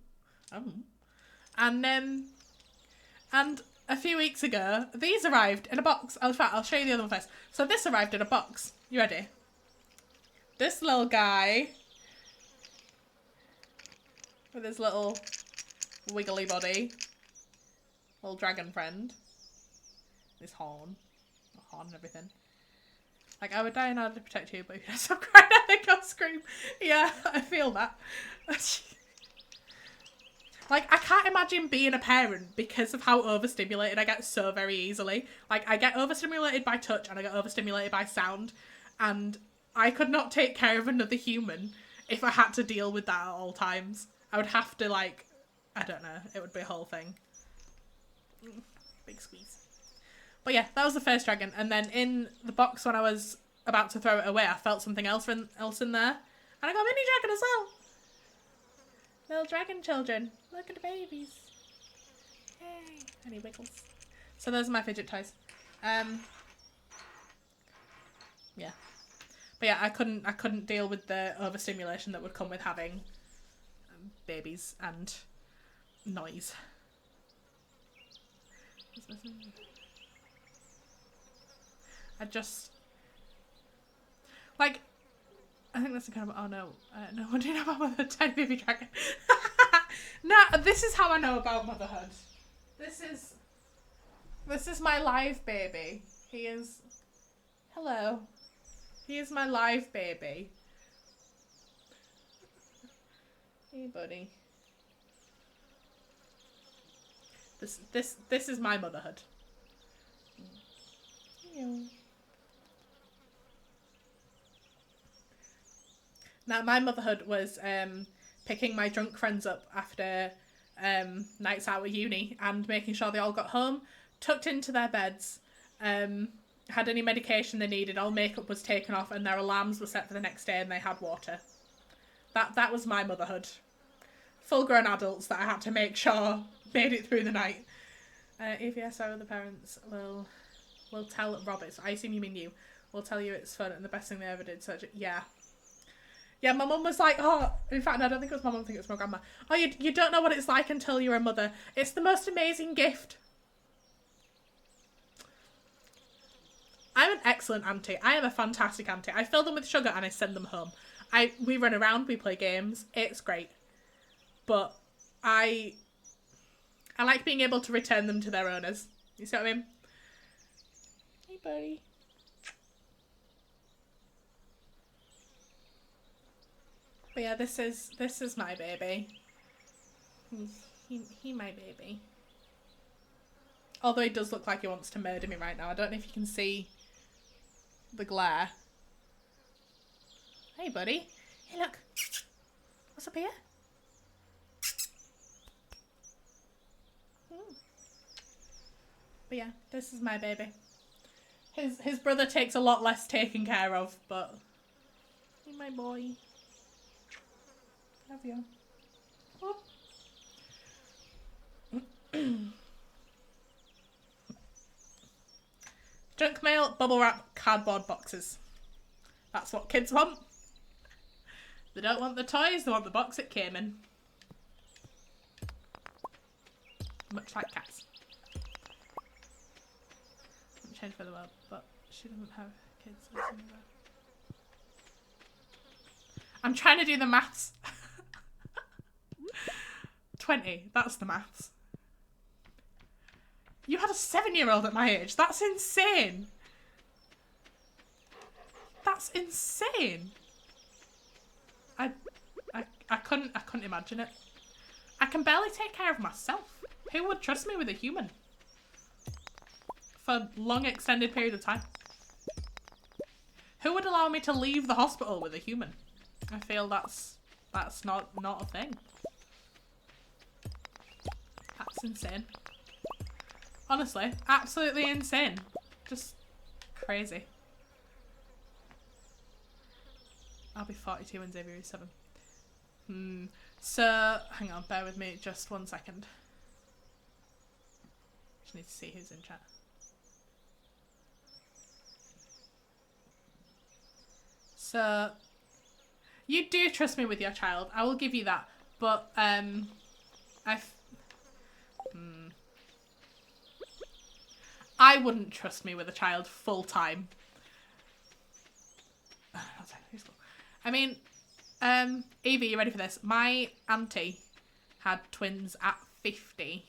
And a few weeks ago, these arrived in a box. In fact, I'll show you the other one first. So this arrived in a box. You ready? This little guy with his little wiggly body. Little dragon friend. His horn. A horn and everything. Like, I would die in order to protect you, but if you don't stop crying, I think I'll scream. Yeah, I feel that. Like, I can't imagine being a parent because of how overstimulated I get so very easily. Like, I get overstimulated by touch and I get overstimulated by sound. And I could not take care of another human if I had to deal with that at all times. I would have to, like, I don't know. It would be a whole thing. Big squeeze. But yeah, that was the first dragon. And then in the box when I was about to throw it away, I felt something else in there. And I got a mini dragon as well. Little dragon children. Look at the babies. Yay. Any wiggles. So those are my fidget toys. Yeah. But yeah, I couldn't deal with the overstimulation that would come with having babies and noise. I just like. I think that's the kind of. Oh no, no one did know about motherhood. Tiny baby dragon. No, this is how I know about motherhood. This is my live baby. He is. Hello. He is my live baby. Hey, buddy. This is my motherhood. Now, my motherhood was picking my drunk friends up after nights out at uni and making sure they all got home, tucked into their beds, had any medication they needed, all makeup was taken off, and their alarms were set for the next day and they had water. That was my motherhood. Full-grown adults that I had to make sure made it through the night. If yes, our other parents will tell Roberts. I assume you mean you. Will tell you it's fun and the best thing they ever did. So yeah. Yeah, my mum was like, oh, in fact, I don't think it was my mum, I think it was my grandma. Oh, you don't know what it's like until you're a mother. It's the most amazing gift. I'm an excellent auntie. I am a fantastic auntie. I fill them with sugar and I send them home. We run around, we play games. It's great. But I like being able to return them to their owners. You see what I mean? Hey, buddy. But yeah, this is my baby. He my baby. Although he does look like he wants to murder me right now. I don't know if you can see the glare. Hey, buddy. Hey, look. What's up here? But yeah, this is my baby. His brother takes a lot less taken care of, but he's my boy. Love you. Junk mail, bubble wrap, cardboard boxes. That's what kids want. They don't want the toys, they want the box it came in. Much like cats. Change for the world, but she doesn't have kids. I'm trying to do the maths. 20, that's the maths. You had a 7-year-old at my age. That's insane. That's insane. I couldn't imagine it. I can barely take care of myself. Who would trust me with a human? For long extended period of time. Who would allow me to leave the hospital with a human? I feel that's not a thing. That's insane. Honestly, absolutely insane. Just crazy. I'll be 42 when Xavier is 7. So, hang on, bear with me just 1 second. Just need to see who's in chat. So, you do trust me with your child. I will give you that. But, I wouldn't trust me with a child full time. I mean, Evie, you ready for this? My auntie had twins at 50.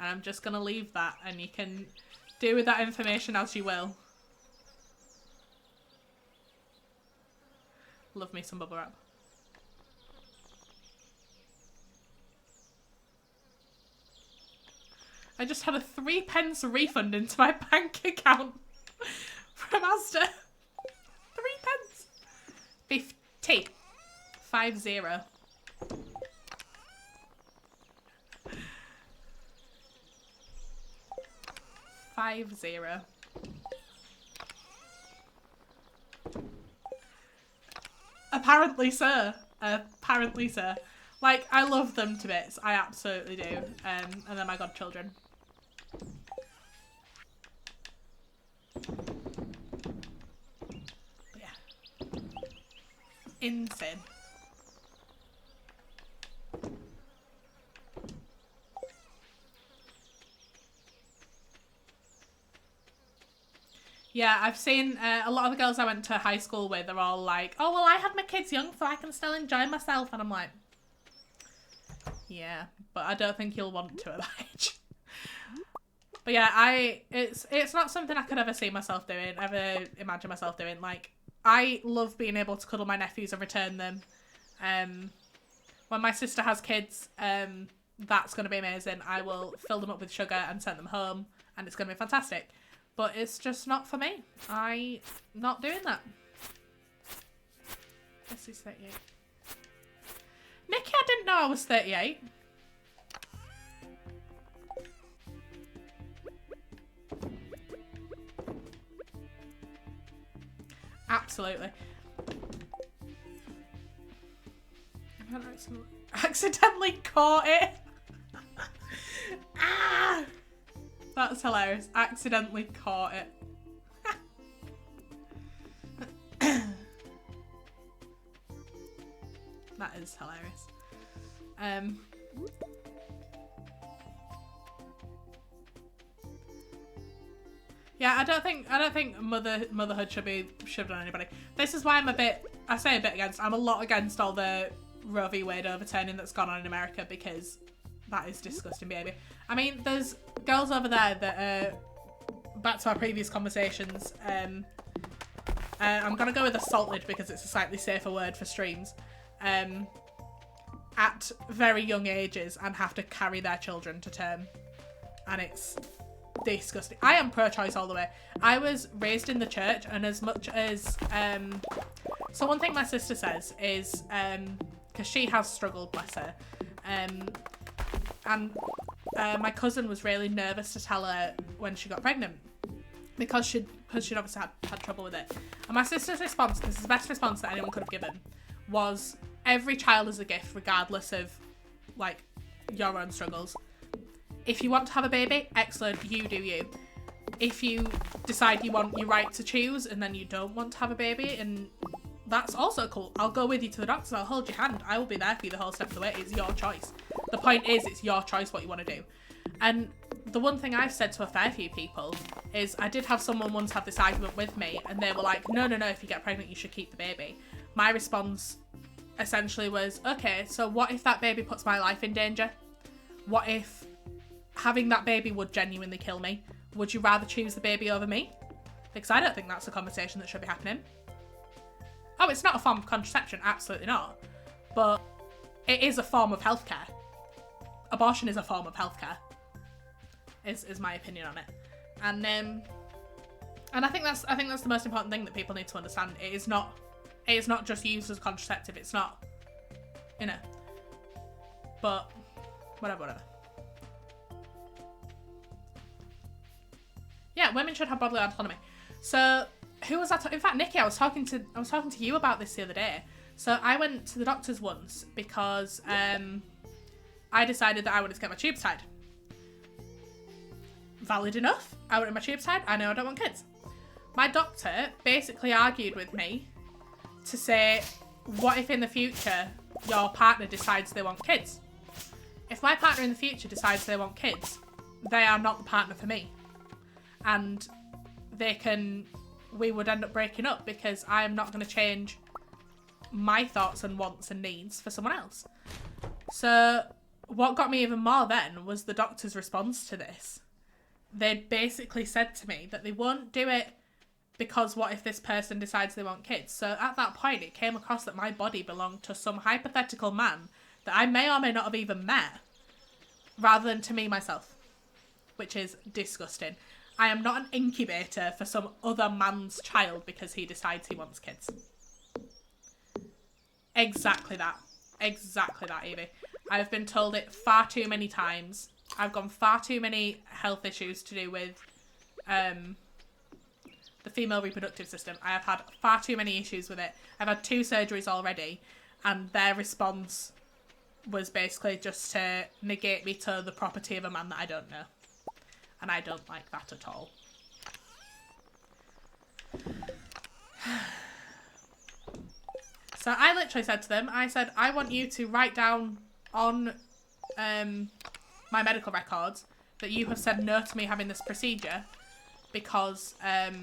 And I'm just going to leave that and you can do with that information as you will. Love me some bubble wrap. I just had a 3p refund into my bank account from Asda. 3p. 50. 50. Apparently, sir. Apparently, sir. Like, I love them to bits. I absolutely do. And they're my godchildren. But yeah. Insane. Yeah, I've seen a lot of the girls I went to high school with are all like, oh, well, I had my kids young so I can still enjoy myself. And I'm like, yeah, but I don't think you'll want to at that age. But yeah, it's not something I could ever see myself doing, ever imagine myself doing. Like, I love being able to cuddle my nephews and return them. When my sister has kids, that's going to be amazing. I will fill them up with sugar and send them home, and it's going to be fantastic. But it's just not for me. I'm not doing that. This is 38. Nikki, I didn't know I was 38. Absolutely. I accidentally caught it. Ah! That's hilarious. Accidentally caught it. That is hilarious. Yeah, I don't think motherhood should be shoved on anybody. This is why I'm I say a bit against. I'm a lot against all the Roe v. Wade overturning that's gone on in America, because that is disgusting behaviour. I mean, there's girls over there that back to our previous conversations. I'm gonna go with assaulted because it's a slightly safer word for streams. At very young ages and have to carry their children to term, and it's disgusting. I am pro-choice all the way. I was raised in the church, and as much as so one thing my sister says is because she has struggled, bless her, and my cousin was really nervous to tell her when she got pregnant because she'd obviously had trouble with it. And my sister's response, this is the best response that anyone could have given, was every child is a gift regardless of like your own struggles. If you want to have a baby, excellent, you do you. If you decide you want your right to choose and then you don't want to have a baby, and that's also cool. I'll go with you to the doctor, I'll hold your hand, I will be there for you the whole step of the way. It's your choice. The point is, it's your choice what you want to do. And the one thing I've said to a fair few people is, I did have someone once have this argument with me, and they were like, no, if you get pregnant, you should keep the baby. My response essentially was, okay, so what if that baby puts my life in danger? What if having that baby would genuinely kill me? Would you rather choose the baby over me? Because I don't think that's a conversation that should be happening. Oh, it's not a form of contraception, absolutely not. But it is a form of healthcare. Abortion is a form of healthcare. Is my opinion on it. And I think that's the most important thing that people need to understand. It is not just used as contraceptive. It's not, you know. But whatever. Yeah, women should have bodily autonomy. So who was that? In fact, Nikki, I was talking to you about this the other day. So I went to the doctor's once because I decided that I wanted to get my tubes tied. Valid enough. I wanted my tubes tied. I know I don't want kids. My doctor basically argued with me to say, what if in the future your partner decides they want kids? If my partner in the future decides they want kids, they are not the partner for me. And we would end up breaking up because I am not going to change my thoughts and wants and needs for someone else. So what got me even more then was the doctor's response to this. They basically said to me that they won't do it because what if this person decides they want kids? So at that point, it came across that my body belonged to some hypothetical man that I may or may not have even met, rather than to me, myself. which is disgusting. I am not an incubator for some other man's child because he decides he wants kids. Exactly that. Exactly that, Evie. I've been told it far too many times. I've gone far too many health issues to do with the female reproductive system. I have had far too many issues with it. I've had 2 surgeries already, and their response was basically just to negate me to the property of a man that I don't know. And I don't like that at all. So I literally said to them, I said, I want you to write down on my medical records that you have said no to me having this procedure because of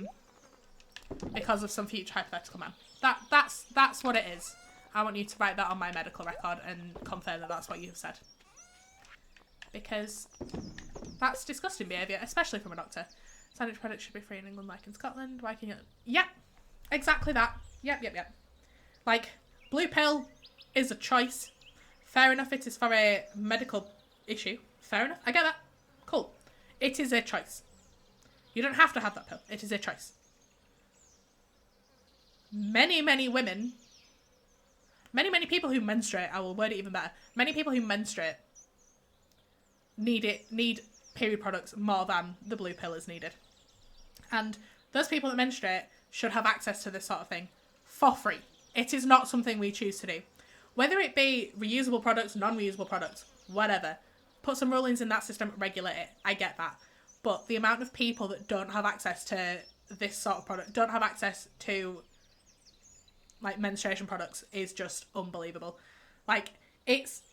some future hypothetical man. That's what it is. I want you to write that on my medical record and confirm that that's what you have said. Because that's disgusting behaviour, especially from a doctor. Sandwich products should be free in England like in Scotland. Why can you... Yep, exactly that. Yep. Like, blue pill is a choice. Fair enough, it is for a medical issue. Fair enough, I get that. Cool. It is a choice. You don't have to have that pill. It is a choice. Many women... Many people who menstruate, I will word it even better. Many people who menstruate need period products more than the blue pill is needed. And those people that menstruate should have access to this sort of thing for free. It is not something we choose to do. Whether it be reusable products, non-reusable products, whatever. Put some rulings in that system, regulate it. I get that. But the amount of people that don't have access to this sort of product, don't have access to like menstruation products is just unbelievable. Like, it's...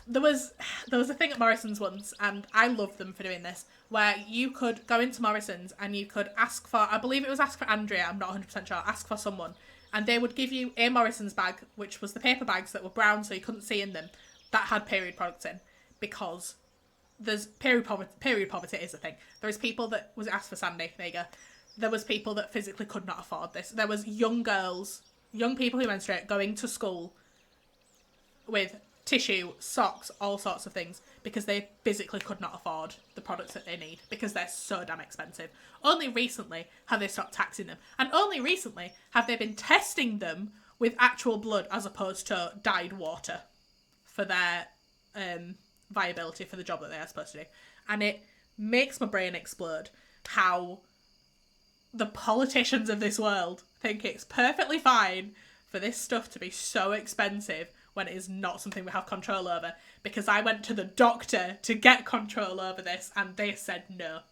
There was a thing at Morrison's once, and I loved them for doing this, where you could go into Morrison's and you could ask for, I believe it was ask for Andrea, I'm not 100% sure, ask for someone, and they would give you a Morrison's bag, which was the paper bags that were brown so you couldn't see in them, that had period products in, because there's period poverty is a thing. There is people that, was it asked for Sandy? There you go. There was people that physically could not afford this. There was young girls, young people who menstruate, going to school with tissue, socks, all sorts of things, because they physically could not afford the products that they need, because they're so damn expensive. Only recently have they stopped taxing them, and only recently have they been testing them with actual blood as opposed to dyed water for their viability for the job that they are supposed to do. And it makes my brain explode how the politicians of this world think it's perfectly fine for this stuff to be so expensive when it is not something we have control over. Because I went to the doctor to get control over this and they said no.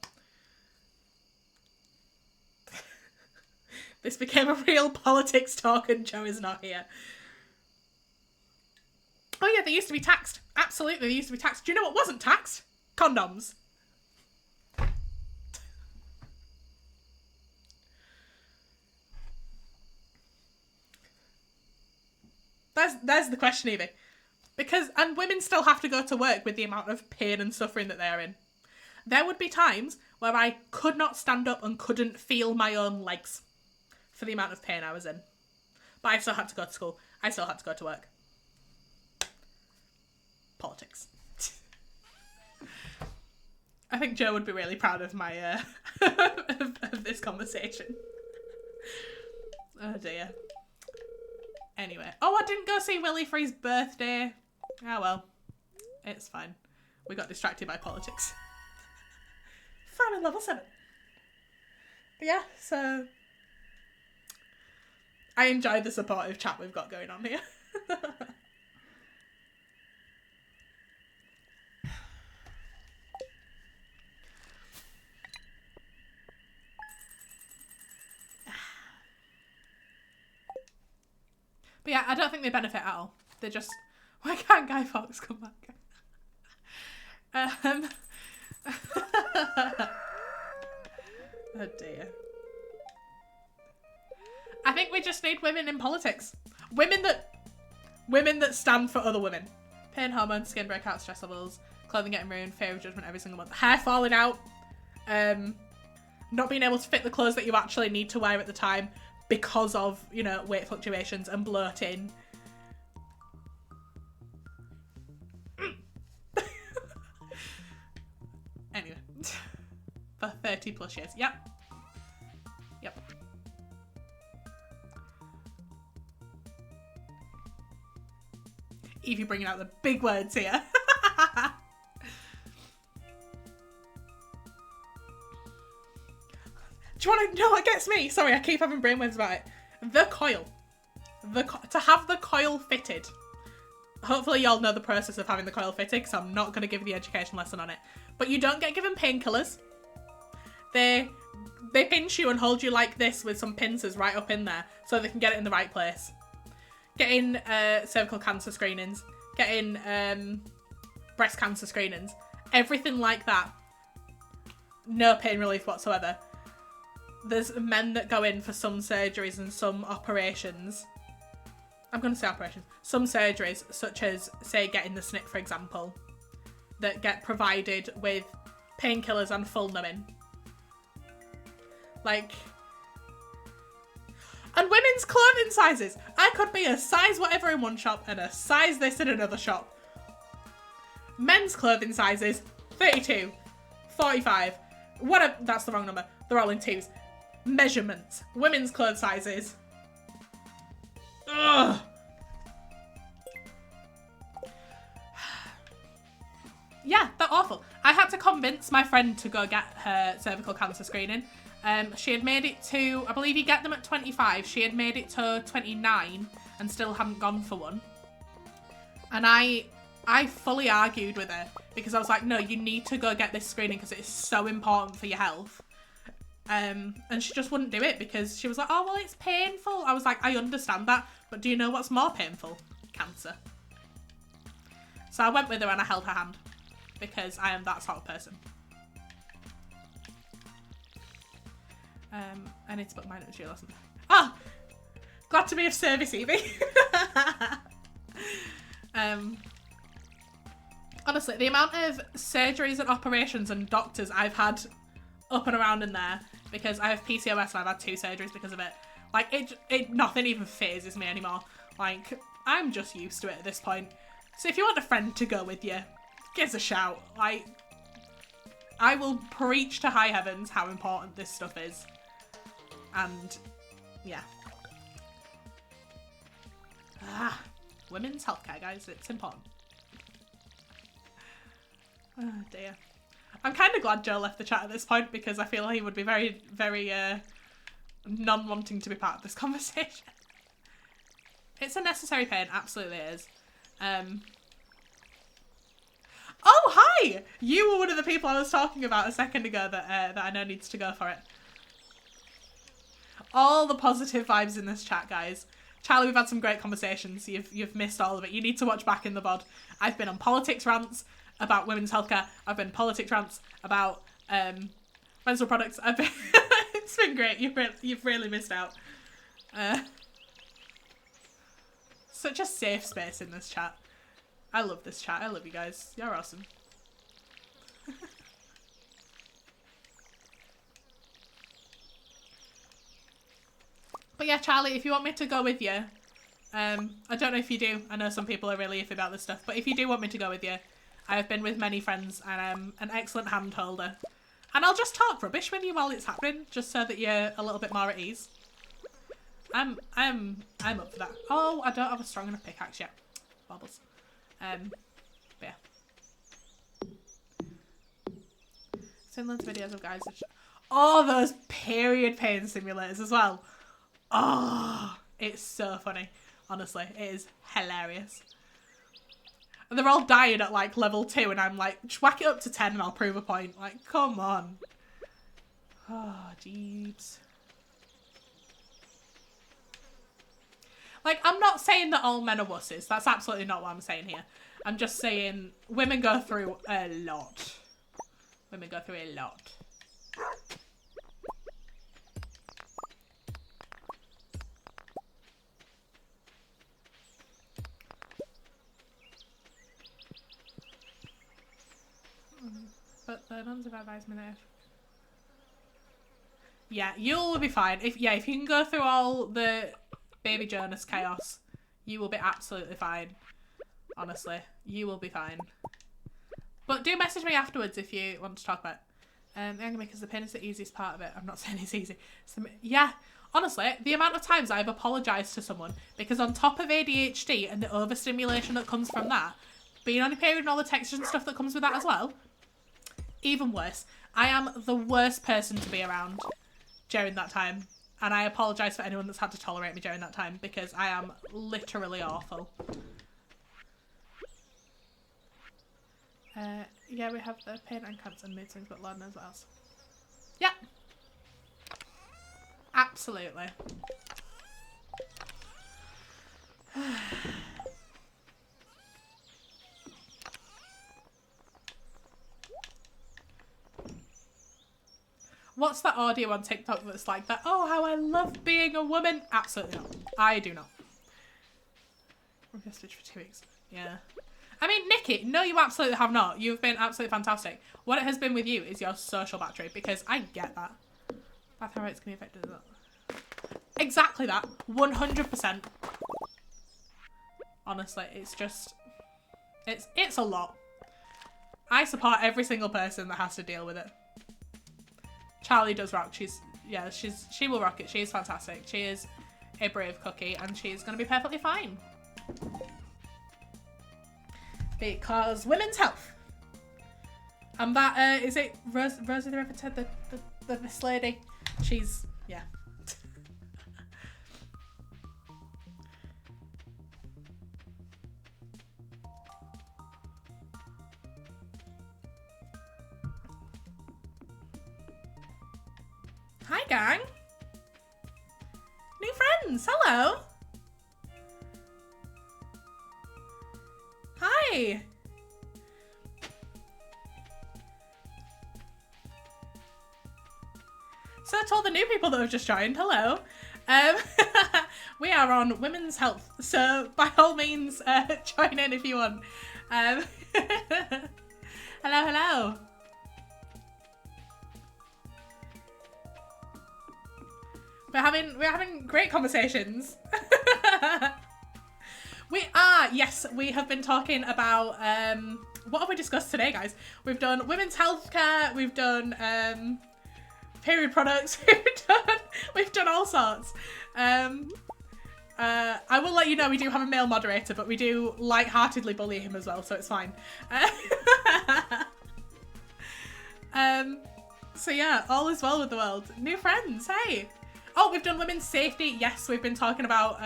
This became a real politics talk and Joe is not here. Oh yeah, they used to be taxed. Absolutely, they used to be taxed. Do you know what wasn't taxed? Condoms. There's the question, Evie. And women still have to go to work with the amount of pain and suffering that they're in. There would be times where I could not stand up and couldn't feel my own legs for the amount of pain I was in. But I still had to go to school. I still had to go to work. Politics. I think Joe would be really proud of my of this conversation. Oh dear. Anyway. Oh, I didn't go see Willie for his birthday. Oh well. It's fine. We got distracted by politics. Famine level 7. But yeah, so... I enjoy the supportive chat we've got going on here. But yeah, I don't think they benefit at all. They're just... Why can't Guy Fawkes come back? Oh dear. I think we just need women in politics. Women that stand for other women. Pain, hormones, skin breakouts, stress levels, clothing getting ruined, fear of judgment every single month, hair falling out, not being able to fit the clothes that you actually need to wear at the time because of, you know, weight fluctuations and bloating. Anyway. for 30 plus years. Yep. Yep. Evie bringing out the big words here. Do you want to know what gets me? Sorry, I keep having brainwaves about it. The coil. To have the coil fitted. Hopefully y'all know the process of having the coil fitted, because I'm not going to give you the education lesson on it. But you don't get given painkillers. They pinch you and hold you like this with some pincers right up in there so they can get it in the right place. Getting cervical cancer screenings. Getting breast cancer screenings. Everything like that. No pain relief whatsoever. There's men that go in for some surgeries and some operations. I'm going to say operations. Some surgeries, such as, say, getting the snip, for example, that get provided with painkillers and full numbing. Like... And women's clothing sizes. I could be a size whatever in one shop and a size this in another shop. Men's clothing sizes, 32, 45, whatever, that's the wrong number. They're all in twos. Measurements. Women's clothes sizes. Ugh. Yeah, they're awful. I had to convince my friend to go get her cervical cancer screening. She had made it to, I believe you get them at 25. She had made it to 29 and still hadn't gone for one. And I fully argued with her because I was like, no, you need to go get this screening because it is so important for your health. And she just wouldn't do it because she was like, oh, well, it's painful. I was like, I understand that, but do you know what's more painful? Cancer. So I went with her and I held her hand because I am that sort of person. I need to book mine at your lesson. Oh! Glad to be of service, Evie. Honestly, the amount of surgeries and operations and doctors I've had up and around in there because I have PCOS and I've had 2 surgeries because of it. Like, it nothing even phases me anymore. Like, I'm just used to it at this point. So if you want a friend to go with you, give us a shout. Like, I will preach to high heavens how important this stuff is. And, yeah. Women's healthcare, guys. It's important. Oh, dear. I'm kind of glad Joe left the chat at this point because I feel he would be very, very non-wanting to be part of this conversation. It's a necessary pain. Absolutely is. Oh, hi! You were one of the people I was talking about a second ago that I know needs to go for it. All the positive vibes in this chat, guys. Charlie, we've had some great conversations. You've missed all of it. You need to watch back in the VOD. I've been on politics rants about women's healthcare. I've been politics rants about menstrual products. It's been great. You've really missed out. Such a safe space in this chat. I love this chat. I love you guys. You're awesome. But yeah, Charlie, if you want me to go with you, I don't know if you do. I know some people are really iffy about this stuff, but if you do want me to go with you, I have been with many friends and I'm an excellent hand holder. And I'll just talk rubbish with you while it's happening, just so that you're a little bit more at ease. I'm up for that. Oh, I don't have a strong enough pickaxe yet. Bobbles. But yeah. Seen loads of videos of guys that oh, those period pain simulators as well. Oh, it's so funny. Honestly, it is hilarious. And they're all dying at like level 2 and I'm like, just whack it up to 10 and I'll prove a point. Like, come on. Oh, jeeps. Like, I'm not saying that all men are wusses. That's absolutely not what I'm saying here. I'm just saying women go through a lot. Women go through a lot. But the nuns have advised me there. Yeah, you'll be fine. If you can go through all the Baby Jonas chaos, you will be absolutely fine. Honestly, you will be fine. But do message me afterwards if you want to talk about it. The anger makers, the pain is the easiest part of it. I'm not saying it's easy. Yeah, honestly, the amount of times I've apologised to someone because on top of ADHD and the overstimulation that comes from that, being on your period and all the textures and stuff that comes with that as well, even worse. I am the worst person to be around during that time. And I apologise for anyone that's had to tolerate me during that time because I am literally awful. Yeah, we have the pain and cancer and mood swings, but Lord knows what else. Yep. Absolutely. What's that audio on TikTok that's like that? Oh, how I love being a woman. Absolutely not. I do not. We're going to switch for 2 weeks. Yeah. I mean, Nikki, no, you absolutely have not. You've been absolutely fantastic. What it has been with you is your social battery, because I get that. Bathroom rates can be affected. Exactly that. 100%. Honestly, it's just... It's a lot. I support every single person that has to deal with it. Charlie does rock. She will rock it. She is fantastic. She is a brave cookie, and she's going to be perfectly fine. Because women's health. And that, is it Rosie the Riveter, this lady? She's, yeah. Hi, gang. New friends, hello. Hi. So to all the new people that have just joined, hello. We are on women's health, so by all means, join in if you want. Hello, hello. We're having great conversations. Yes, we have been talking about, what have we discussed today, guys? We've done women's healthcare, we've done, period products, we've done all sorts. I will let you know we do have a male moderator, but we do lightheartedly bully him as well, so it's fine. So yeah, all is well with the world. New friends, hey! Oh, we've done women's safety. Yes, we've been talking about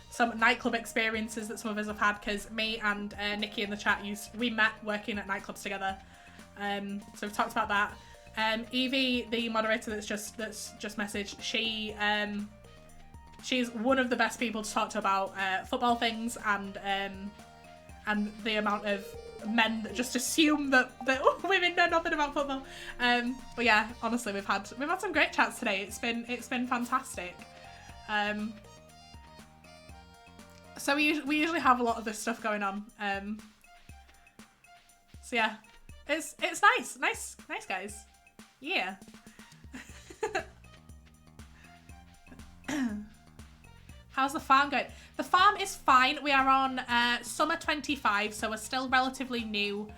some nightclub experiences that some of us have had, because me and Nikki in the chat we met working at nightclubs together. So we've talked about that. Evie, the moderator that's just messaged, she's one of the best people to talk to about football things and the amount of men that just assume that women know nothing about football. But yeah, honestly, we've had some great chats today. It's been fantastic. So we usually have a lot of this stuff going on. So yeah, it's nice guys. Yeah. How's the farm going? The farm is fine. We are on summer 25, so we're still relatively new.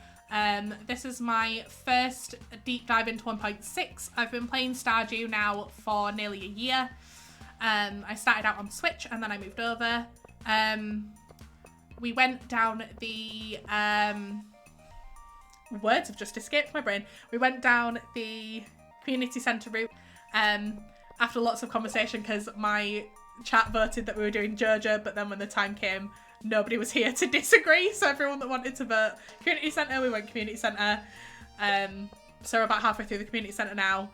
This is my first deep dive into 1.6. I've been playing Stardew now for nearly a year. I started out on Switch and then I moved over. We went down the... words have just escaped my brain. We went down the community centre route after lots of conversation, because my chat voted that we were doing Jojo, but then when the time came, nobody was here to disagree, so everyone that wanted to vote community centre, we went community centre. So we're about halfway through the community centre now.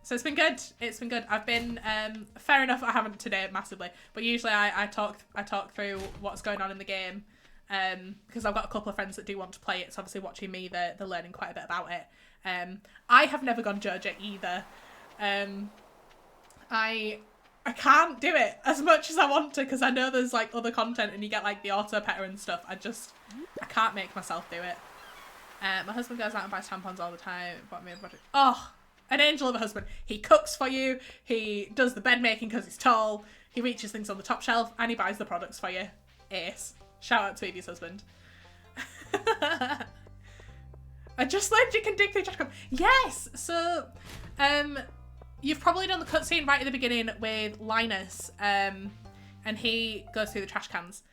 So it's been good. It's been good. I've been fair enough. I haven't today massively, but usually I talk through what's going on in the game, because I've got a couple of friends that do want to play it. So obviously watching me, they're learning quite a bit about it. I have never gone Jojo either. I can't do it as much as I want to, because I know there's like other content and you get like the auto petter and stuff. I can't make myself do it. My husband goes out and buys tampons all the time. Bought me a budget. Oh, an angel of a husband. He cooks for you. He does the bed making because he's tall. He reaches things on the top shelf and he buys the products for you. Ace. Shout out to Evie's husband. I just learned you can dig through trash cans. Yes! So, you've probably done the cutscene right at the beginning with Linus, and he goes through the trash cans.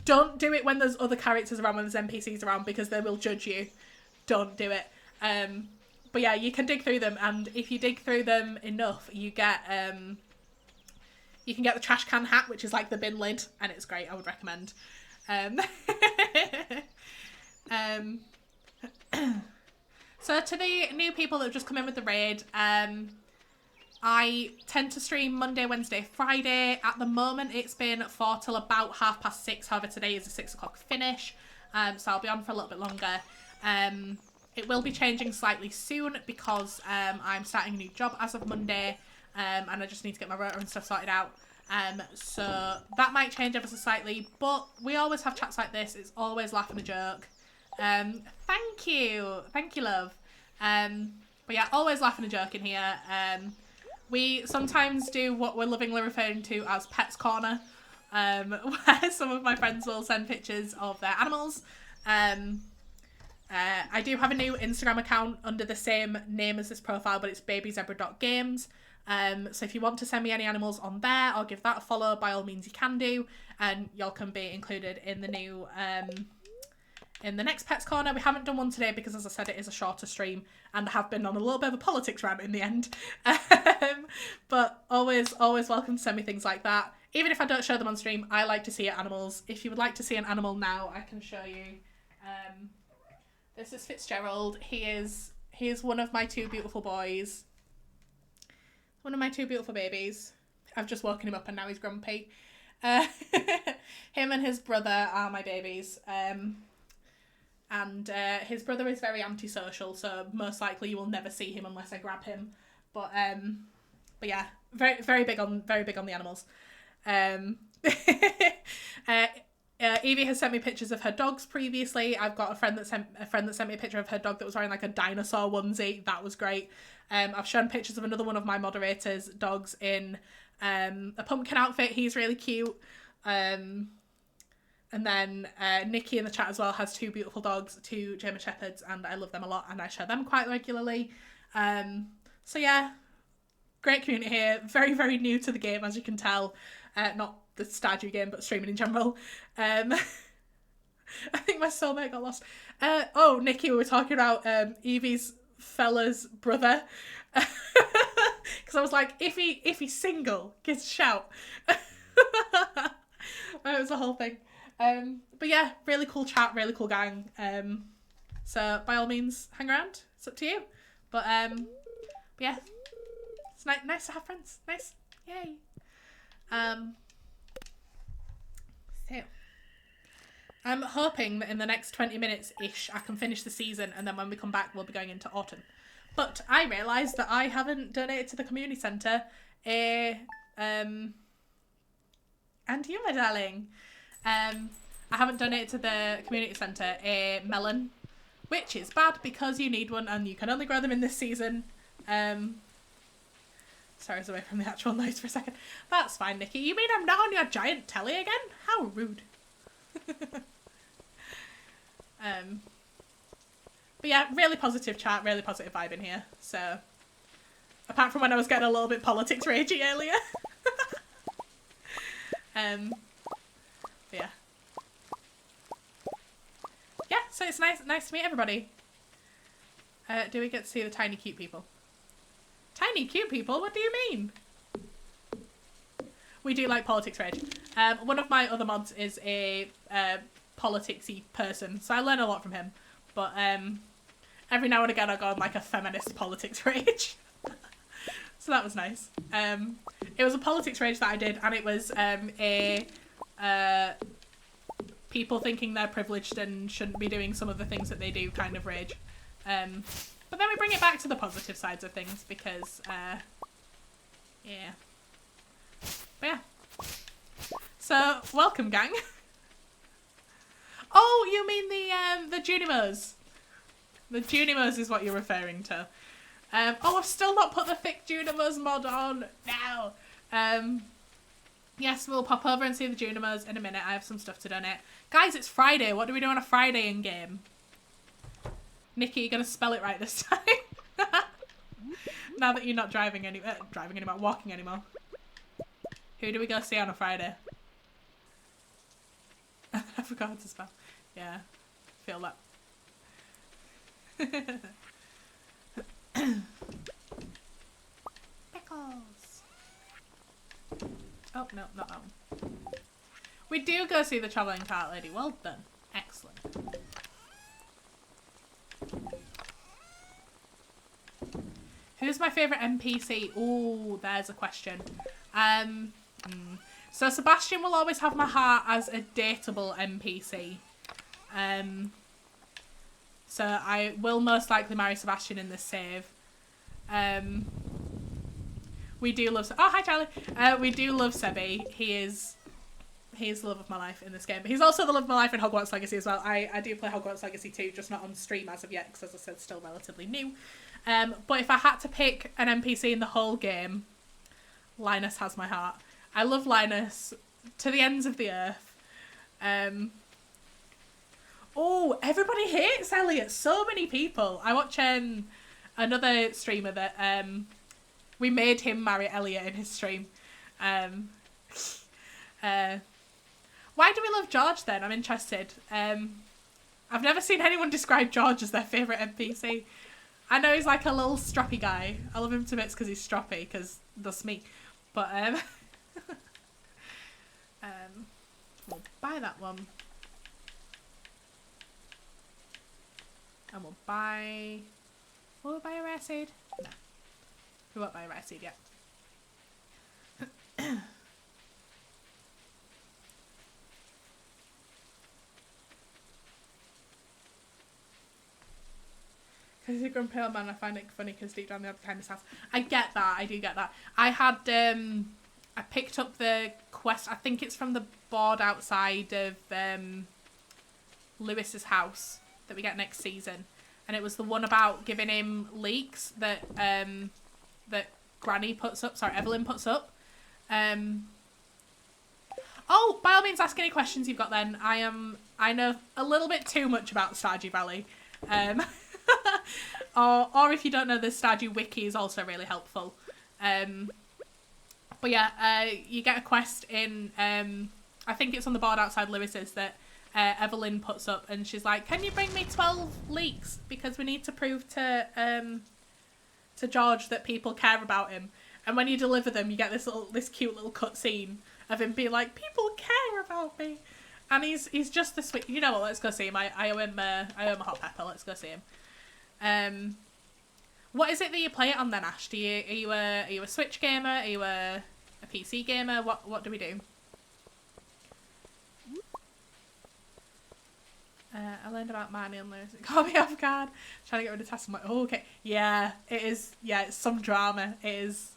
Don't do it when there's other characters around, when there's NPCs around, because they will judge you. Don't do it. But yeah, you can dig through them, and if you dig through them enough, you get you can get the trash can hat, which is like the bin lid, and it's great. I would recommend. So to the new people that have just come in with the raid, I tend to stream Monday, Wednesday, Friday. At the moment, it's been 4 till about 6:30. However, today is a 6 o'clock finish, so I'll be on for a little bit longer. It will be changing slightly soon because I'm starting a new job as of Monday, and I just need to get my rota and stuff sorted out. So that might change ever so slightly, but we always have chats like this. It's always laugh and a joke. Thank you, love. But yeah, always laugh and a joke in here. We sometimes do what we're lovingly referring to as Pets Corner, where some of my friends will send pictures of their animals. I do have a new Instagram account under the same name as this profile, but it's BabyZebraGames. So if you want to send me any animals on there or give that a follow, by all means you can do, and y'all can be included in the new in the next Pets Corner. We haven't done one today because, as I said, it is a shorter stream, and I have been on a little bit of a politics rant in the end. But always welcome to send me things like that. Even if I don't show them on stream, I like to see animals. If you would like to see an animal now, I can show you. This is Fitzgerald. He is one of my two beautiful boys. One of my two beautiful babies. I've just woken him up and now he's grumpy. Him and his brother are my babies. And his brother is very antisocial, so most likely you will never see him unless I grab him. But yeah, very big on the animals. Evie has sent me pictures of her dogs previously. I've got a friend that sent me a picture of her dog that was wearing like a dinosaur onesie. That was great. I've shown pictures of another one of my moderators' dogs in a pumpkin outfit. He's really cute. And then Nikki in the chat as well has two beautiful dogs, two German Shepherds, and I love them a lot and I share them quite regularly. So yeah, great community here. Very, very new to the game, as you can tell. Not the Stardew game, but streaming in general. I think my soulmate got lost. Nikki, we were talking about Evie's fella's brother. Because I was like, if he's single, give us a shout. It was the whole thing. But yeah, really cool chat, really cool gang. So by all means, hang around. It's up to you. But yeah, it's nice to have friends. Nice, yay. So I'm hoping that in the next 20 minutes-ish I can finish the season, and then when we come back we'll be going into autumn. But I realised that I haven't donated to the community centre and you, my darling. I haven't donated to the community centre a melon, which is bad because you need one and you can only grow them in this season. Sorry, I was away from the actual noise for a second. That's fine, Nikki. You mean I'm not on your giant telly again? How rude. But yeah, really positive chat, really positive vibe in here. So, apart from when I was getting a little bit politics ragey earlier. But yeah. Yeah, so it's nice to meet everybody. Do we get to see the tiny cute people? Tiny cute people? What do you mean? We do like politics rage. One of my other mods is a politicsy person, so I learn a lot from him. But every now and again I go on like a feminist politics rage. So that was nice. It was a politics rage that I did, and it was people thinking they're privileged and shouldn't be doing some of the things that they do kind of rage. But then we bring it back to the positive sides of things because, yeah. But yeah. So, welcome, gang. Oh, you mean the Junimos. The Junimos is what you're referring to. I've still not put the thick Junimos mod on now. Yes, we'll pop over and see the Junimos in a minute. I have some stuff to donate. Guys, it's Friday. What do we do on a Friday in game? Nikki, you're going to spell it right this time. Now that you're not driving anymore, walking anymore. Who do we go see on a Friday? I forgot to spell. Yeah, feel that. Pickles. Oh, no, not that one. We do go see the travelling cart lady. Well done. Excellent. Who's my favourite NPC? Oh, there's a question. So Sebastian will always have my heart as a dateable NPC. So I will most likely marry Sebastian in this save. We do love... Oh, hi, Charlie. We do love Sebi. He is the love of my life in this game. He's also the love of my life in Hogwarts Legacy as well. I do play Hogwarts Legacy too, just not on stream as of yet, because as I said, still relatively new. But if I had to pick an NPC in the whole game, Linus has my heart. I love Linus to the ends of the earth. Oh, everybody hates Elliot. So many people. I watch another streamer that we made him marry Elliot in his stream. Why do we love George then? I'm interested. I've never seen anyone describe George as their favourite NPC. I know he's like a little stroppy guy. I love him to bits because he's stroppy, because that's me. But we'll buy that one. And we'll buy... Will we buy a rare seed? No. We won't buy a rare seed yet. Because he's a grumpy old man, I find it funny because deep down the other kind of house. I get that, I do get that. I had, I picked up the quest, I think it's from the board outside of Lewis's house that we get next season. And it was the one about giving him leeks that that Granny puts up, sorry, Evelyn puts up. Oh, by all means ask any questions you've got then. I know a little bit too much about Stardew Valley. Or if you don't know, the Stardew Wiki is also really helpful. But yeah, you get a quest in, I think it's on the board outside Lewis's that Evelyn puts up, and she's like, can you bring me 12 leeks? Because we need to prove to George that people care about him. And when you deliver them, you get this cute little cutscene of him being like, people care about me. And he's just the sweet. You know what? Let's go see him. I owe him a hot pepper. Let's go see him. What is it that you play it on then, Ash? Are you a Switch gamer? Are you a PC gamer? What do we do? I learned about Marnie and Lewis. It caught me off guard. Trying to get rid of Tess. I'm like, oh, okay. Yeah, it is. Yeah, it's some drama. It is.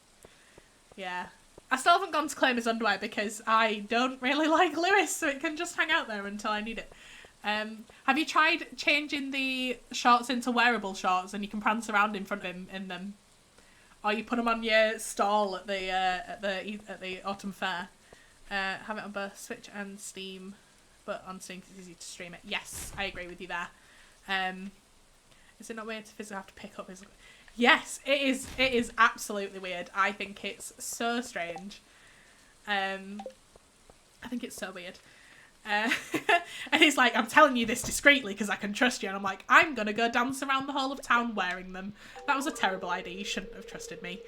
Yeah. I still haven't gone to claim his underwear because I don't really like Lewis, so it can just hang out there until I need it. Have you tried changing the shorts into wearable shorts and you can prance around in front of him in them? Or you put them on your stall at the autumn fair? Have it on both Switch and Steam, but on Steam because it's easy to stream it. Yes, I agree with you there. Is it not weird to physically have to pick up his... Yes, it is. It is absolutely weird. I think it's so strange. I think it's so weird. And he's like, I'm telling you this discreetly because I can trust you. And I'm like, I'm going to go dance around the whole of town wearing them. That was a terrible idea. You shouldn't have trusted me.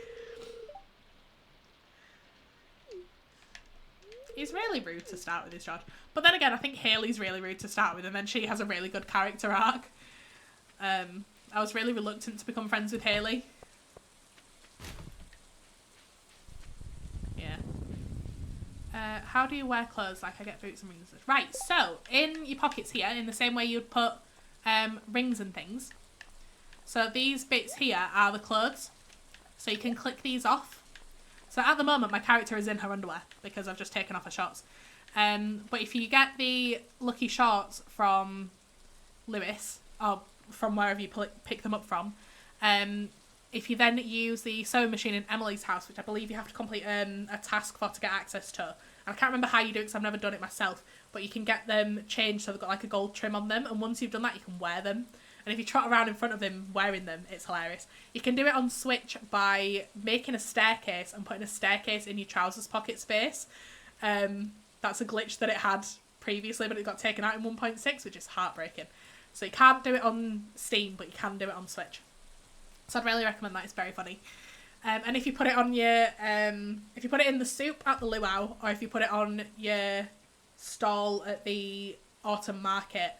He's really rude to start with, his George. But then again, I think Hayley's really rude to start with, and then she has a really good character arc. I was really reluctant to become friends with Hayley. Yeah. How do you wear clothes? Like I get boots and rings. Right, so in your pockets here, in the same way you'd put rings and things. So these bits here are the clothes. So you can click these off. So at the moment, my character is in her underwear because I've just taken off her shorts. But if you get the lucky shorts from Lewis, or from wherever you pick them up from, if you then use the sewing machine in Emily's house, which I believe you have to complete a task for to get access to, And I can't remember how you do it because I've never done it myself, but you can get them changed so they've got like a gold trim on them, and once you've done that you can wear them. And if you trot around in front of him wearing them, it's hilarious. You can do it on Switch by making a staircase and putting a staircase in your trousers pocket space. That's a glitch that it had previously, but it got taken out in 1.6, which is heartbreaking. So you can't do it on Steam, but you can do it on Switch. So I'd really recommend that. It's very funny. And if you put it on your, if you put it in the soup at the luau, or if you put it on your stall at the autumn market,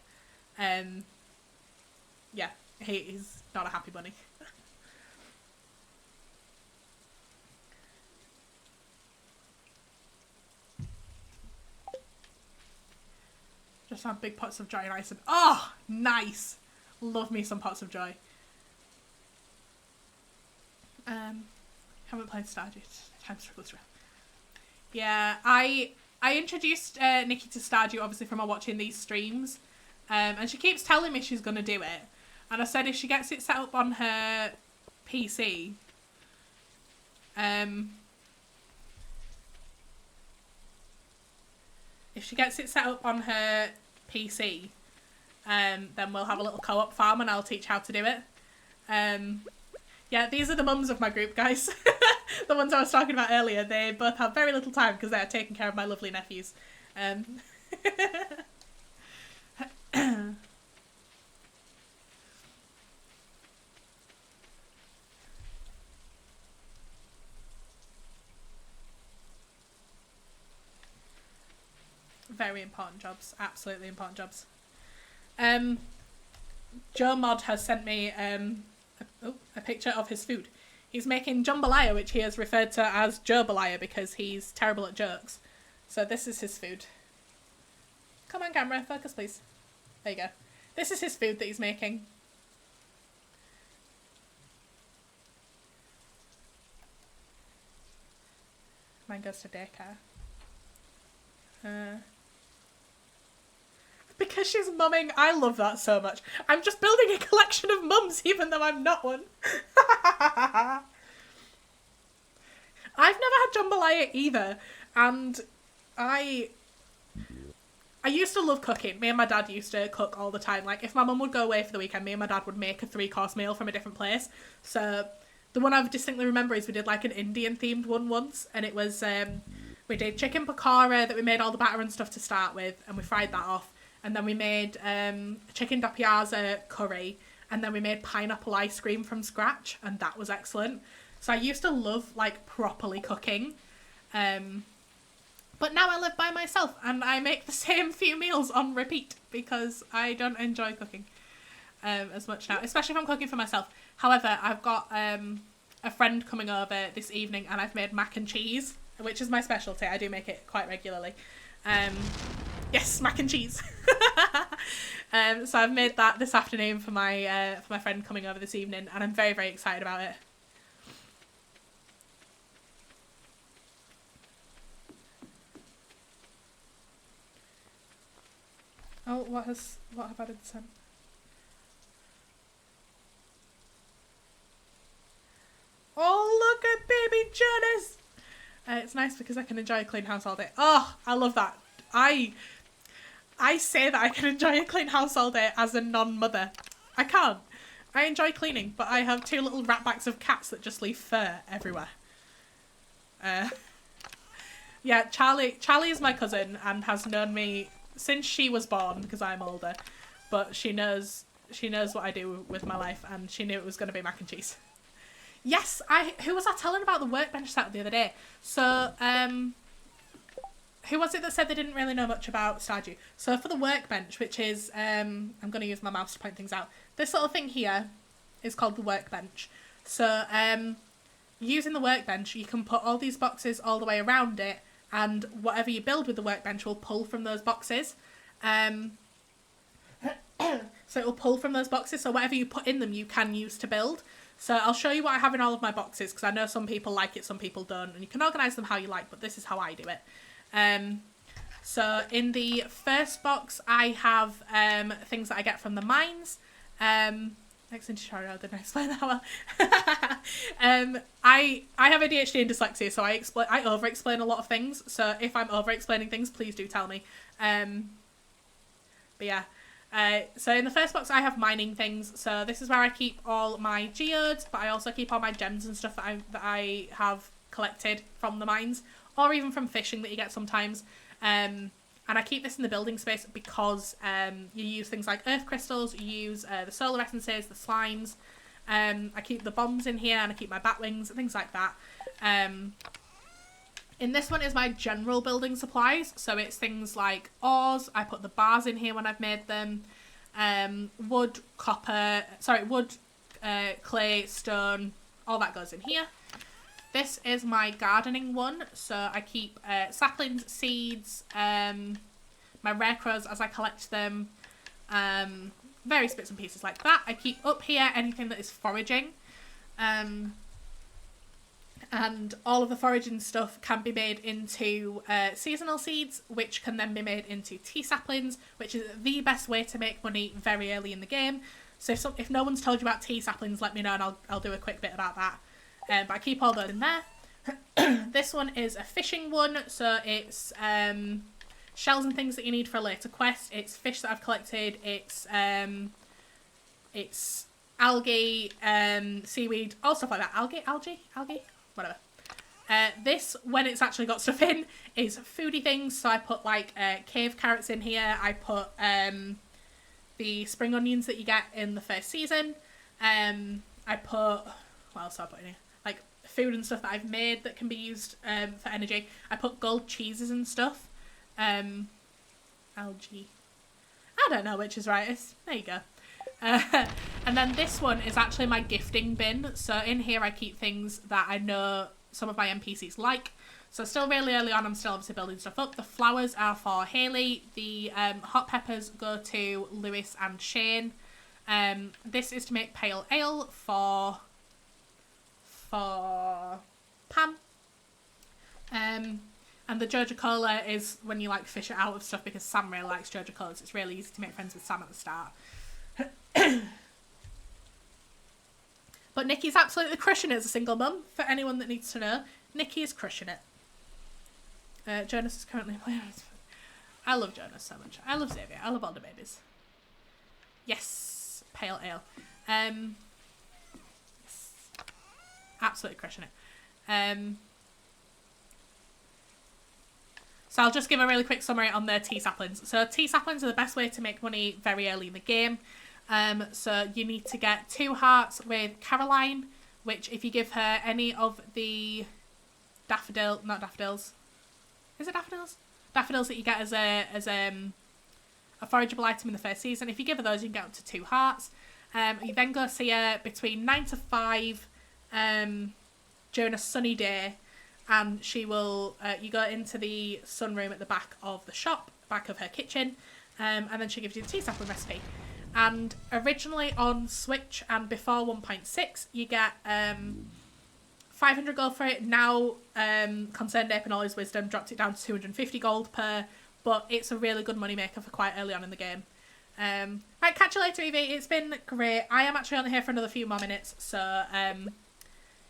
yeah, he's not a happy bunny. Just have big pots of joy and ice and oh, nice! Love me some pots of joy. Haven't played Stardew. Time struggles through. Yeah, I introduced Nikki to Stardew obviously from her watching these streams, and she keeps telling me she's gonna do it. And I said if she gets it set up on her PC, if she gets it set up on her PC, then we'll have a little co-op farm and I'll teach how to do it. Yeah, these are the mums of my group, guys. The ones I was talking about earlier. They both have very little time because they are taking care of my lovely nephews. Very important jobs. Absolutely important jobs. Joe Mod has sent me a picture of his food. He's making jambalaya, which he has referred to as Jobalaya because he's terrible at jokes. So this is his food. Come on, camera, focus please. There you go. This is his food that he's making. Mine goes to daycare. Because she's mumming. I love that so much. I'm just building a collection of mums even though I'm not one. I've never had jambalaya either, and I used to love cooking. Me and my dad used to cook all the time. Like, if my mum would go away for the weekend, me and my dad would make a 3-course meal from a different place. So the one I distinctly remember is we did like an Indian themed one once, and it was we did chicken pakora that we made all the batter and stuff to start with, and we fried that off. And then we made chicken da piazza curry, and then we made pineapple ice cream from scratch, and that was excellent. So I used to love, like, properly cooking. But now I live by myself, and I make the same few meals on repeat, because I don't enjoy cooking as much now, especially if I'm cooking for myself. However, I've got a friend coming over this evening, and I've made mac and cheese, which is my specialty. I do make it quite regularly. Yes, mac and cheese. So I've made that this afternoon for my friend coming over this evening, and I'm very, very excited about it. Oh, what have I done sent? Oh, look at baby Jonas! It's nice because I can enjoy a clean house all day. Oh, I love that. I say that I can enjoy a clean house all day as a non-mother. I can't. I enjoy cleaning, but I have 2 little ratbacks of cats that just leave fur everywhere. Yeah, Charlie is my cousin and has known me since she was born because I'm older, but she knows what I do with my life, and she knew it was going to be mac and cheese. Yes, who was I telling about the workbench setup the other day? So, who was it that said they didn't really know much about Stardew? So for the workbench, which is, I'm going to use my mouse to point things out. This little thing here is called the workbench. So, using the workbench, you can put all these boxes all the way around it, and whatever you build with the workbench will pull from those boxes. So it will pull from those boxes, so whatever you put in them, you can use to build. So I'll show you what I have in all of my boxes, because I know some people like it, some people don't, and you can organise them how you like, but this is how I do it. So in the first box, I have things that I get from the mines. Next into Stardew, didn't I explain that well? I have ADHD and dyslexia, so I over-explain a lot of things. So if I'm over-explaining things, please do tell me. But yeah. So in the first box I have mining things. So this is where I keep all my geodes, but I also keep all my gems and stuff that I have collected from the mines, or even from fishing that you get sometimes. And I keep this in the building space because you use things like earth crystals, you use the solar essences, the slimes. I keep the bombs in here, and I keep my bat wings, things like that. In this one is my general building supplies, so it's things like ores. I put the bars in here when I've made them. Wood, clay, stone, all that goes in here. This is my gardening one, so I keep saplings, seeds, my rare crows as I collect them, various bits and pieces like that. I keep up here anything that is foraging, and all of the foraging stuff can be made into seasonal seeds, which can then be made into tea saplings, which is the best way to make money very early in the game. So if no one's told you about tea saplings, let me know and I'll do a quick bit about that. But I keep all those in there. This one is a fishing one, so it's shells and things that you need for a later quest. It's fish that I've collected. It's algae, seaweed, all stuff like that. Algae, whatever. This, when it's actually got stuff in, is foodie things. So I put like cave carrots in here. I put the spring onions that you get in the first season. I put, what else do I put in here? Like food and stuff that I've made that can be used for energy. I put gold cheeses and stuff. Algae. I don't know which is right. There you go. And then this one is actually my gifting bin. So in here I keep things that I know some of my NPCs like. So still really early on, I'm still obviously building stuff up. The flowers are for Haley. The hot peppers go to Lewis and Shane. This is to make pale ale for Pam. And the Joja Cola is when you like fish it out of stuff, because Sam really likes Joja Colas. It's really easy to make friends with Sam at the start. But Nikki's absolutely crushing it as a single mum, for anyone that needs to know. Nikki is crushing it. Jonas is currently playing. I love Jonas so much. I love Xavier. I love all the babies. Yes, pale ale. Yes. Absolutely crushing it. So I'll just give a really quick summary on the tea saplings. So tea saplings are the best way to make money very early in the game. So you need to get 2 hearts with Caroline, which if you give her any of the daffodils. Is it daffodils? Daffodils that you get as a forageable item in the first season. If you give her those, you can get up to 2 hearts. You then go see her between 9 to 5 during a sunny day, and she will, you go into the sunroom at the back of the shop, back of her kitchen, and then she gives you the tea sapling recipe. And originally on Switch and before 1.6, you get 500 gold for it. Now, Concerned Ape in all his wisdom dropped it down to 250 gold per, but it's a really good moneymaker for quite early on in the game. Right, catch you later, Evie. It's been great. I am actually only here for another few more minutes, so,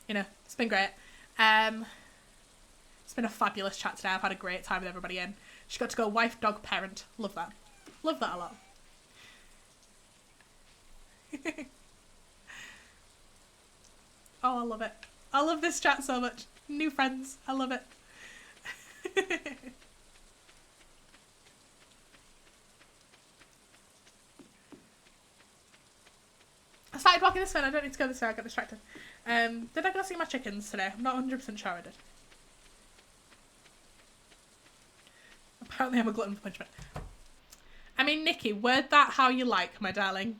you know, it's been great. It's been a fabulous chat today. I've had a great time with everybody in. She got to go wife, dog, parent. Love that. Love that a lot. Oh, I love it. I love this chat so much. New friends. I love it. I started walking this way and I don't need to go this way. I got distracted. Did I go see my chickens today? I'm not 100% sure I did. Apparently I'm a glutton for punishment. I mean, Nikki, word that how you like, my darling.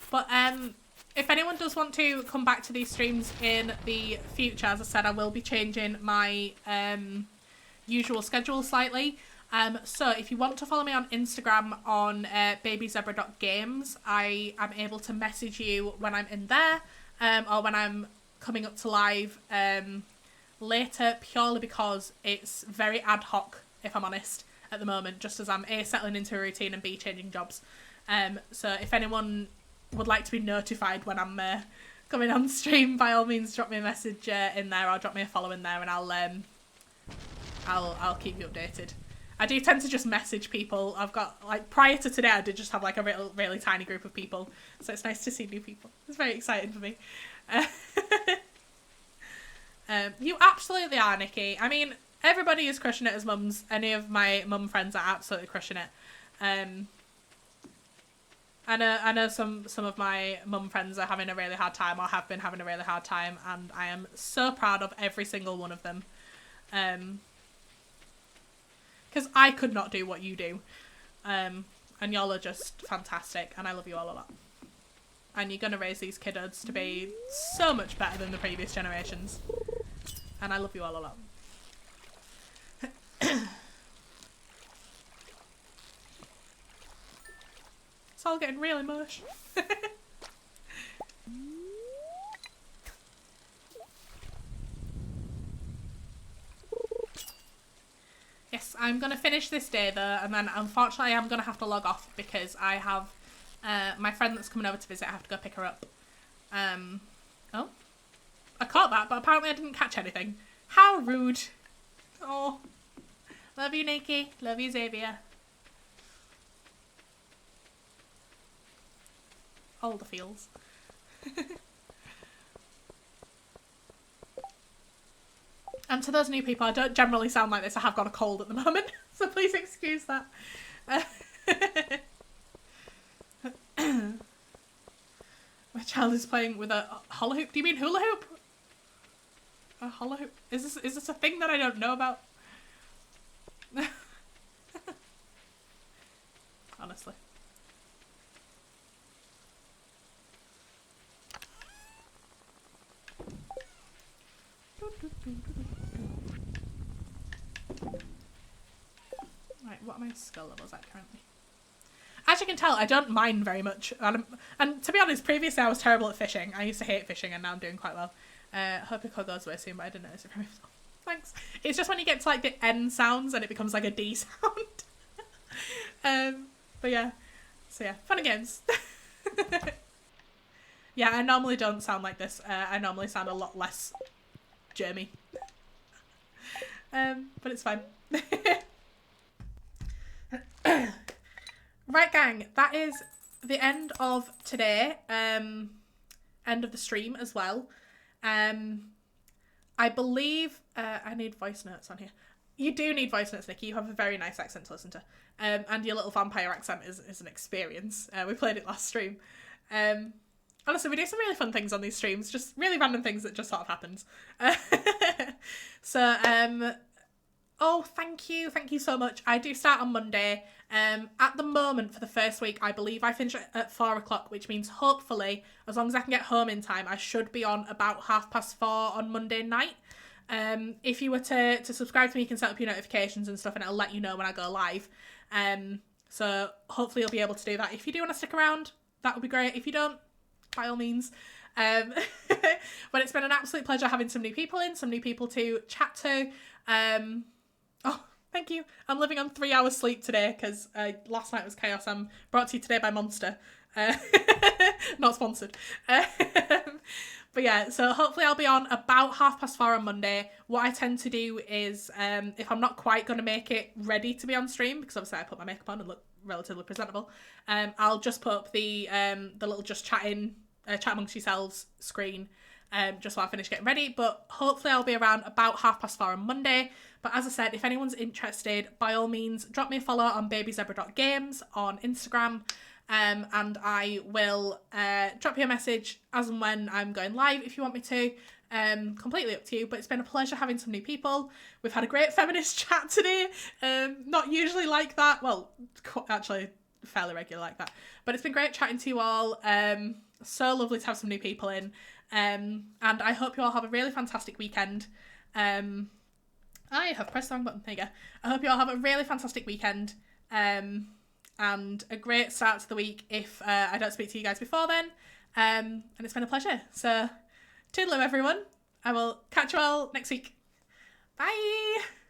But if anyone does want to come back to these streams in the future, as I said, I will be changing my usual schedule slightly. So if you want to follow me on Instagram on BabyZebraGames, I am able to message you when I'm in there, or when I'm coming up to live later, purely because it's very ad hoc, if I'm honest, at the moment, just as I'm A, settling into a routine, and B, changing jobs. So if anyone would like to be notified when I'm coming on stream, by all means drop me a message in there, or drop me a follow in there, and I'll keep you updated. I do tend to just message people. I've got, like, prior to today, I did just have, like, a really tiny group of people. So it's nice to see new people. It's very exciting for me. You absolutely are, Nikki. I mean, everybody is crushing it as mums. Any of my mum friends are absolutely crushing it. I know some of my mum friends are having a really hard time, or have been having a really hard time, and I am so proud of every single one of them. Because I could not do what you do. And y'all are just fantastic, and I love you all a lot. And you're going to raise these kiddos to be so much better than the previous generations. And I love you all a lot. It's all getting really mush. Yes, I'm going to finish this day though, and then unfortunately I'm going to have to log off because I have my friend that's coming over to visit. I have to go pick her up. Oh, I caught that, but apparently I didn't catch anything. How rude. Oh, love you, Nikki. Love you, Xavier. All the feels. And to those new people, I don't generally sound like this. I have got a cold at the moment, so please excuse that. My child is playing with a hula hoop. Do you mean hula hoop? A hula hoop? Is this a thing that I don't know about? Honestly. Right, what are my skill levels at currently? As you can tell, I don't mind very much. And to be honest, previously I was terrible at fishing. I used to hate fishing, and now I'm doing quite well. Hope your call goes away soon, but I didn't notice it from myself. Thanks. It's just when you get to like the N sounds and it becomes like a D sound. But yeah. So yeah, fun and games. Yeah, I normally don't sound like this. I normally sound a lot less germy. But it's fine. Right, gang, that is the end of today. End of the stream as well. I believe I need voice notes on here. You do need voice notes, Nikki. You have a very nice accent to listen to. And your little vampire accent is an experience. We played it last stream. Honestly, we do some really fun things on these streams. Just really random things that just sort of happens. So, oh, thank you. Thank you so much. I do start on Monday. At the moment, for the first week, I believe I finish at 4 o'clock, which means hopefully, as long as I can get home in time, I should be on about 4:30 on Monday night. If you were to subscribe to me, you can set up your notifications and stuff, and it'll let you know when I go live. So hopefully you'll be able to do that. If you do want to stick around, that would be great. If you don't, by all means. But it's been an absolute pleasure having some new people in, some new people to chat to. Oh, thank you. I'm living on 3 hours sleep today because last night was chaos. I'm brought to you today by Monster. Not sponsored. But yeah, so hopefully I'll be on about 4:30 on Monday. What I tend to do is, if I'm not quite going to make it ready to be on stream, because obviously I put my makeup on and look relatively presentable, I'll just put up the little just chat amongst yourselves screen, just while I finish getting ready. But hopefully I'll be around about 4:30 on Monday. But as I said, if anyone's interested, by all means, drop me a follow on BabyZebraGames on Instagram. And I will drop you a message as and when I'm going live if you want me to. Completely up to you, but it's been a pleasure having some new people. We've had a great feminist chat today. Not usually like that. Well, actually fairly regular like that. But it's been great chatting to you all. So lovely to have some new people in. And I hope you all have a really fantastic weekend. I have pressed the wrong button. There you go. I hope you all have a really fantastic weekend. And a great start to the week if I don't speak to you guys before then. And it's been a pleasure. So, toodaloo everyone. I will catch you all next week. Bye!